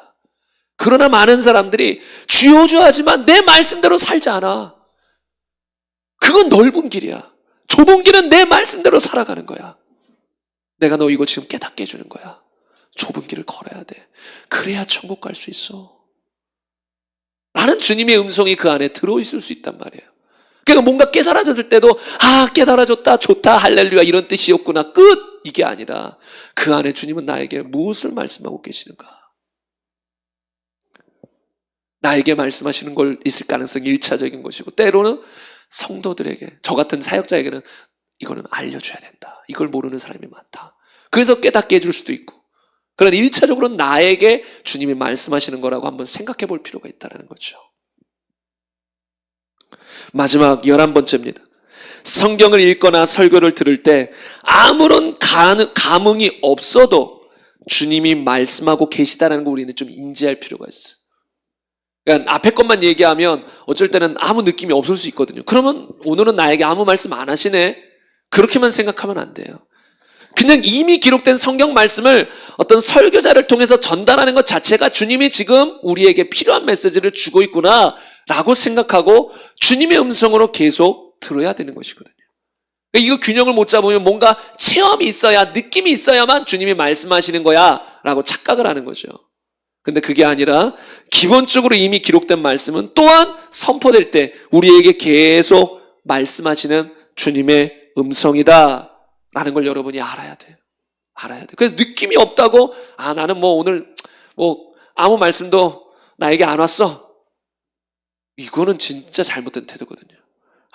Speaker 1: 그러나 많은 사람들이 주여 주여 하지만 내 말씀대로 살지 않아. 그건 넓은 길이야. 좁은 길은 내 말씀대로 살아가는 거야. 내가 너 이거 지금 깨닫게 해주는 거야. 좁은 길을 걸어야 돼. 그래야 천국 갈 수 있어. 라는 주님의 음성이 그 안에 들어있을 수 있단 말이에요. 그러니까 뭔가 깨달아졌을 때도 깨달아졌다, 좋다, 할렐루야 이런 뜻이었구나, 끝! 이게 아니라 그 안에 주님은 나에게 무엇을 말씀하고 계시는가? 나에게 말씀하시는 걸 있을 가능성이 1차적인 것이고, 때로는 성도들에게, 저 같은 사역자에게는 이거는 알려줘야 된다. 이걸 모르는 사람이 많다. 그래서 깨닫게 해줄 수도 있고, 그러나 1차적으로 나에게 주님이 말씀하시는 거라고 한번 생각해 볼 필요가 있다는 거죠. 마지막 11번째입니다. 성경을 읽거나 설교를 들을 때 아무런 감흥이 없어도 주님이 말씀하고 계시다는 거 우리는 좀 인지할 필요가 있어요. 그러니까 앞에 것만 얘기하면 어쩔 때는 아무 느낌이 없을 수 있거든요. 그러면 오늘은 나에게 아무 말씀 안 하시네? 그렇게만 생각하면 안 돼요. 그냥 이미 기록된 성경 말씀을 어떤 설교자를 통해서 전달하는 것 자체가 주님이 지금 우리에게 필요한 메시지를 주고 있구나 라고 생각하고 주님의 음성으로 계속 들어야 되는 것이거든요. 이거 균형을 못 잡으면 뭔가 체험이 있어야, 느낌이 있어야만 주님이 말씀하시는 거야 라고 착각을 하는 거죠. 근데 그게 아니라 기본적으로 이미 기록된 말씀은 또한 선포될 때 우리에게 계속 말씀하시는 주님의 음성이다 라는 걸 여러분이 알아야 돼요. 알아야 돼요. 그래서 느낌이 없다고, 나는 오늘 아무 말씀도 나에게 안 왔어. 이거는 진짜 잘못된 태도거든요.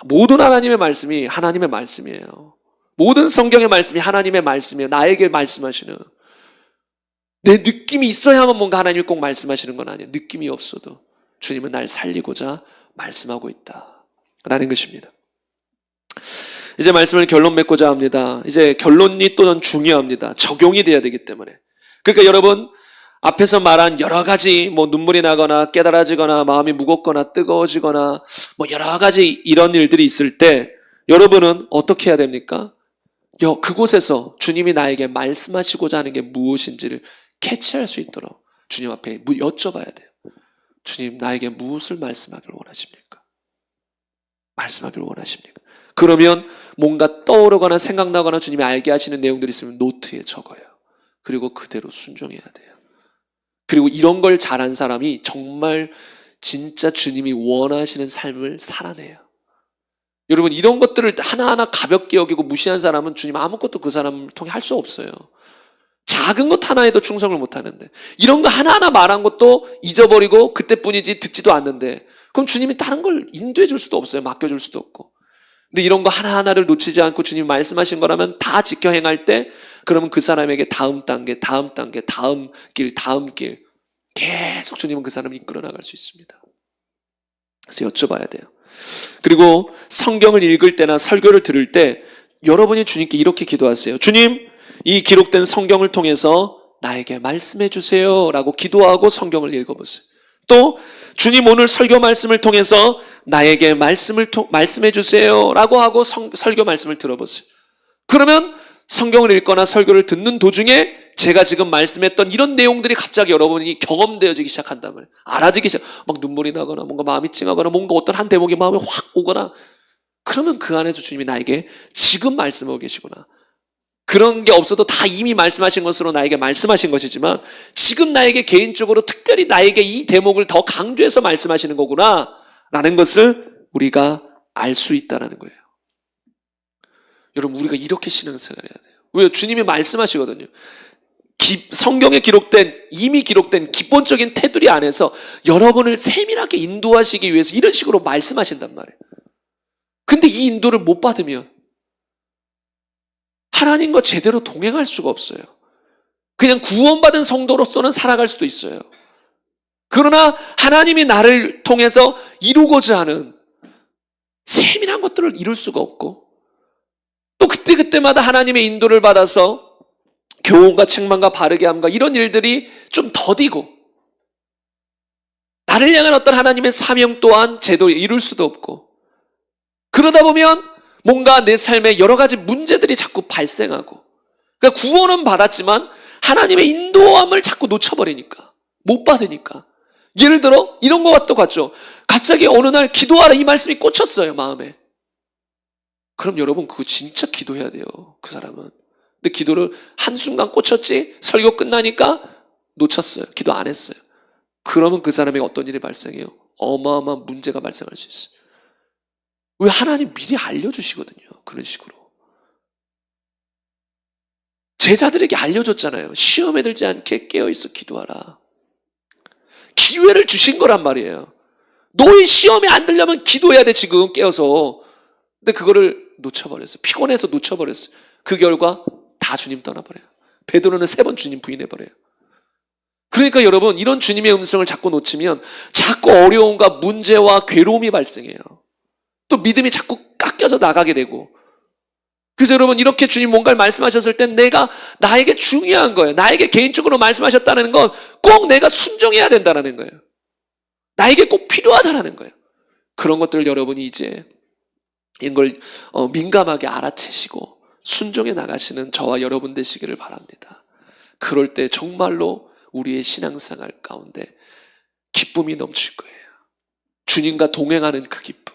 Speaker 1: 모든 하나님의 말씀이 하나님의 말씀이에요. 모든 성경의 말씀이 하나님의 말씀이에요. 나에게 말씀하시는. 내 느낌이 있어야만 뭔가 하나님이 꼭 말씀하시는 건 아니에요. 느낌이 없어도 주님은 날 살리고자 말씀하고 있다라는 것입니다. 이제 말씀을 결론 맺고자 합니다. 이제 결론이 또는 중요합니다. 적용이 돼야 되기 때문에. 그러니까 여러분, 앞에서 말한 여러 가지 눈물이 나거나 깨달아지거나 마음이 무겁거나 뜨거워지거나 여러 가지 이런 일들이 있을 때 여러분은 어떻게 해야 됩니까? 그곳에서 주님이 나에게 말씀하시고자 하는 게 무엇인지를 캐치할 수 있도록 주님 앞에 여쭤봐야 돼요. 주님, 나에게 무엇을 말씀하기를 원하십니까? 말씀하기를 원하십니까? 그러면 뭔가 떠오르거나 생각나거나 주님이 알게 하시는 내용들이 있으면 노트에 적어요. 그리고 그대로 순종해야 돼요. 그리고 이런 걸 잘한 사람이 정말 진짜 주님이 원하시는 삶을 살아내요. 여러분, 이런 것들을 하나하나 가볍게 여기고 무시한 사람은 주님 아무것도 그 사람을 통해 할 수 없어요. 작은 것 하나에도 충성을 못 하는데, 이런 거 하나하나 말한 것도 잊어버리고 그때뿐이지 듣지도 않는데, 그럼 주님이 다른 걸 인도해 줄 수도 없어요. 맡겨줄 수도 없고. 근데 이런 거 하나하나를 놓치지 않고 주님이 말씀하신 거라면 다 지켜 행할 때, 그러면 그 사람에게 다음 단계, 다음 길 계속 주님은 그 사람을 이끌어 나갈 수 있습니다. 그래서 여쭤봐야 돼요. 그리고 성경을 읽을 때나 설교를 들을 때 여러분이 주님께 이렇게 기도하세요. 주님, 이 기록된 성경을 통해서 나에게 말씀해 주세요 라고 기도하고 성경을 읽어보세요. 또 주님, 오늘 설교 말씀을 통해서 나에게 말씀해 주세요 라고 하고 설교 말씀을 들어보세요. 그러면 성경을 읽거나 설교를 듣는 도중에 제가 지금 말씀했던 이런 내용들이 갑자기 여러분이 경험되어지기 시작한단 말이에요. 알아지기 막 눈물이 나거나 뭔가 마음이 찡하거나 뭔가 어떤 한 대목이 마음에 확 오거나, 그러면 그 안에서 주님이 나에게 지금 말씀하고 계시구나. 그런 게 없어도 다 이미 말씀하신 것으로 나에게 말씀하신 것이지만 지금 나에게 개인적으로 특별히 나에게 이 대목을 더 강조해서 말씀하시는 거구나 라는 것을 우리가 알 수 있다는 거예요. 여러분, 우리가 이렇게 신앙생활을 해야 돼요. 왜? 주님이 말씀하시거든요. 성경에 이미 기록된 기본적인 테두리 안에서 여러분을 세밀하게 인도하시기 위해서 이런 식으로 말씀하신단 말이에요. 근데 이 인도를 못 받으면 하나님과 제대로 동행할 수가 없어요. 그냥 구원받은 성도로서는 살아갈 수도 있어요. 그러나 하나님이 나를 통해서 이루고자 하는 세밀한 것들을 이룰 수가 없고, 또 그때마다 하나님의 인도를 받아서 교훈과 책망과 바르게 함과 이런 일들이 좀 더디고, 나를 향한 어떤 하나님의 사명 또한 제대로 이룰 수도 없고, 그러다 보면 뭔가 내 삶에 여러 가지 문제들이 자꾸 발생하고, 그러니까 구원은 받았지만 하나님의 인도함을 자꾸 놓쳐버리니까, 못 받으니까. 예를 들어 이런 것과 똑같죠. 갑자기 어느 날 기도하라 이 말씀이 꽂혔어요, 마음에. 그럼 여러분, 그거 진짜 기도해야 돼요, 그 사람은. 근데 기도를 한순간 꽂혔지 설교 끝나니까 놓쳤어요. 기도 안 했어요. 그러면 그 사람에게 어떤 일이 발생해요? 어마어마한 문제가 발생할 수 있어요. 왜? 하나님 미리 알려주시거든요. 그런 식으로. 제자들에게 알려줬잖아요. 시험에 들지 않게 깨어있어 기도하라. 기회를 주신 거란 말이에요. 너희 시험에 안 들려면 기도해야 돼, 지금 깨어서. 근데 그거를 놓쳐버렸어요. 피곤해서 놓쳐버렸어요. 그 결과 다 주님 떠나버려요. 베드로는 3번 주님 부인해버려요. 그러니까 여러분, 이런 주님의 음성을 자꾸 놓치면 자꾸 어려움과 문제와 괴로움이 발생해요. 또 믿음이 자꾸 깎여서 나가게 되고. 그래서 여러분, 이렇게 주님 뭔가를 말씀하셨을 땐 나에게 중요한 거예요. 나에게 개인적으로 말씀하셨다는 건 꼭 내가 순종해야 된다는 거예요. 나에게 꼭 필요하다는 거예요. 그런 것들을 여러분이 이제 이걸 민감하게 알아채시고 순종해 나가시는 저와 여러분 되시기를 바랍니다. 그럴 때 정말로 우리의 신앙생활 가운데 기쁨이 넘칠 거예요. 주님과 동행하는 그 기쁨,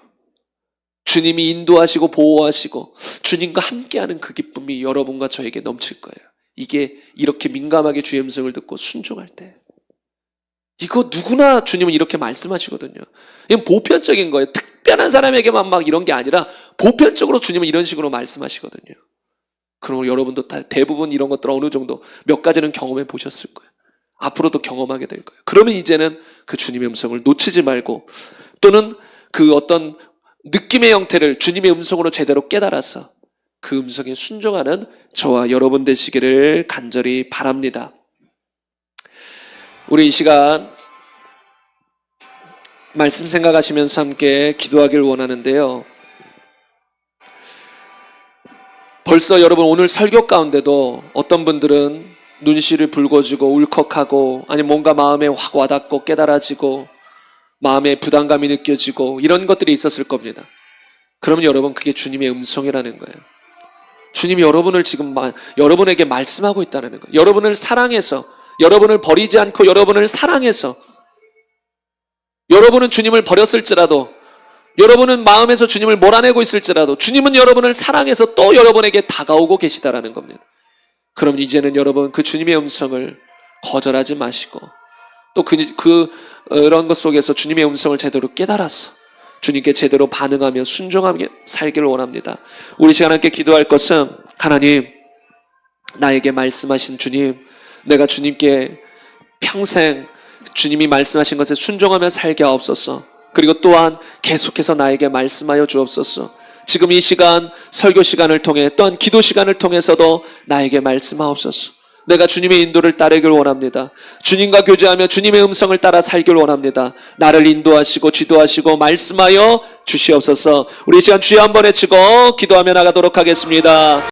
Speaker 1: 주님이 인도하시고 보호하시고 주님과 함께하는 그 기쁨이 여러분과 저에게 넘칠 거예요. 이게 이렇게 민감하게 주의 음성을 듣고 순종할 때. 이거 누구나 주님은 이렇게 말씀하시거든요. 이건 보편적인 거예요. 특별한 사람에게만 막 이런 게 아니라 보편적으로 주님은 이런 식으로 말씀하시거든요. 그럼 여러분도 대부분 이런 것들 어느 정도 몇 가지는 경험해 보셨을 거예요. 앞으로도 경험하게 될 거예요. 그러면 이제는 그 주님의 음성을 놓치지 말고, 또는 그 어떤 느낌의 형태를 주님의 음성으로 제대로 깨달아서 그 음성에 순종하는 저와 여러분 되시기를 간절히 바랍니다. 우리 이 시간 말씀 생각하시면서 함께 기도하길 원하는데요. 벌써 여러분 오늘 설교 가운데도 어떤 분들은 눈시를 붉어지고 울컥하고, 아니 뭔가 마음에 확 와닿고 깨달아지고 마음에 부담감이 느껴지고 이런 것들이 있었을 겁니다. 그러면 여러분, 그게 주님의 음성이라는 거예요. 주님이 여러분을 지금 여러분에게 말씀하고 있다는 거예요. 여러분을 사랑해서, 여러분을 버리지 않고 여러분을 사랑해서, 여러분은 주님을 버렸을지라도, 여러분은 마음에서 주님을 몰아내고 있을지라도 주님은 여러분을 사랑해서 또 여러분에게 다가오고 계시다라는 겁니다. 그럼 이제는 여러분 그 주님의 음성을 거절하지 마시고, 또 그런 것 속에서 주님의 음성을 제대로 깨달아서 주님께 제대로 반응하며 순종하며 살기를 원합니다. 우리 시간 함께 기도할 것은, 하나님, 나에게 말씀하신 주님, 내가 주님께 평생 주님이 말씀하신 것에 순종하며 살게 하옵소서. 그리고 또한 계속해서 나에게 말씀하여 주옵소서. 지금 이 시간 설교 시간을 통해, 또한 기도 시간을 통해서도 나에게 말씀하옵소서. 내가 주님의 인도를 따르길 원합니다. 주님과 교제하며 주님의 음성을 따라 살길 원합니다. 나를 인도하시고 지도하시고 말씀하여 주시옵소서. 우리 이 시간 주여 한번 외치고 기도하며 나가도록 하겠습니다.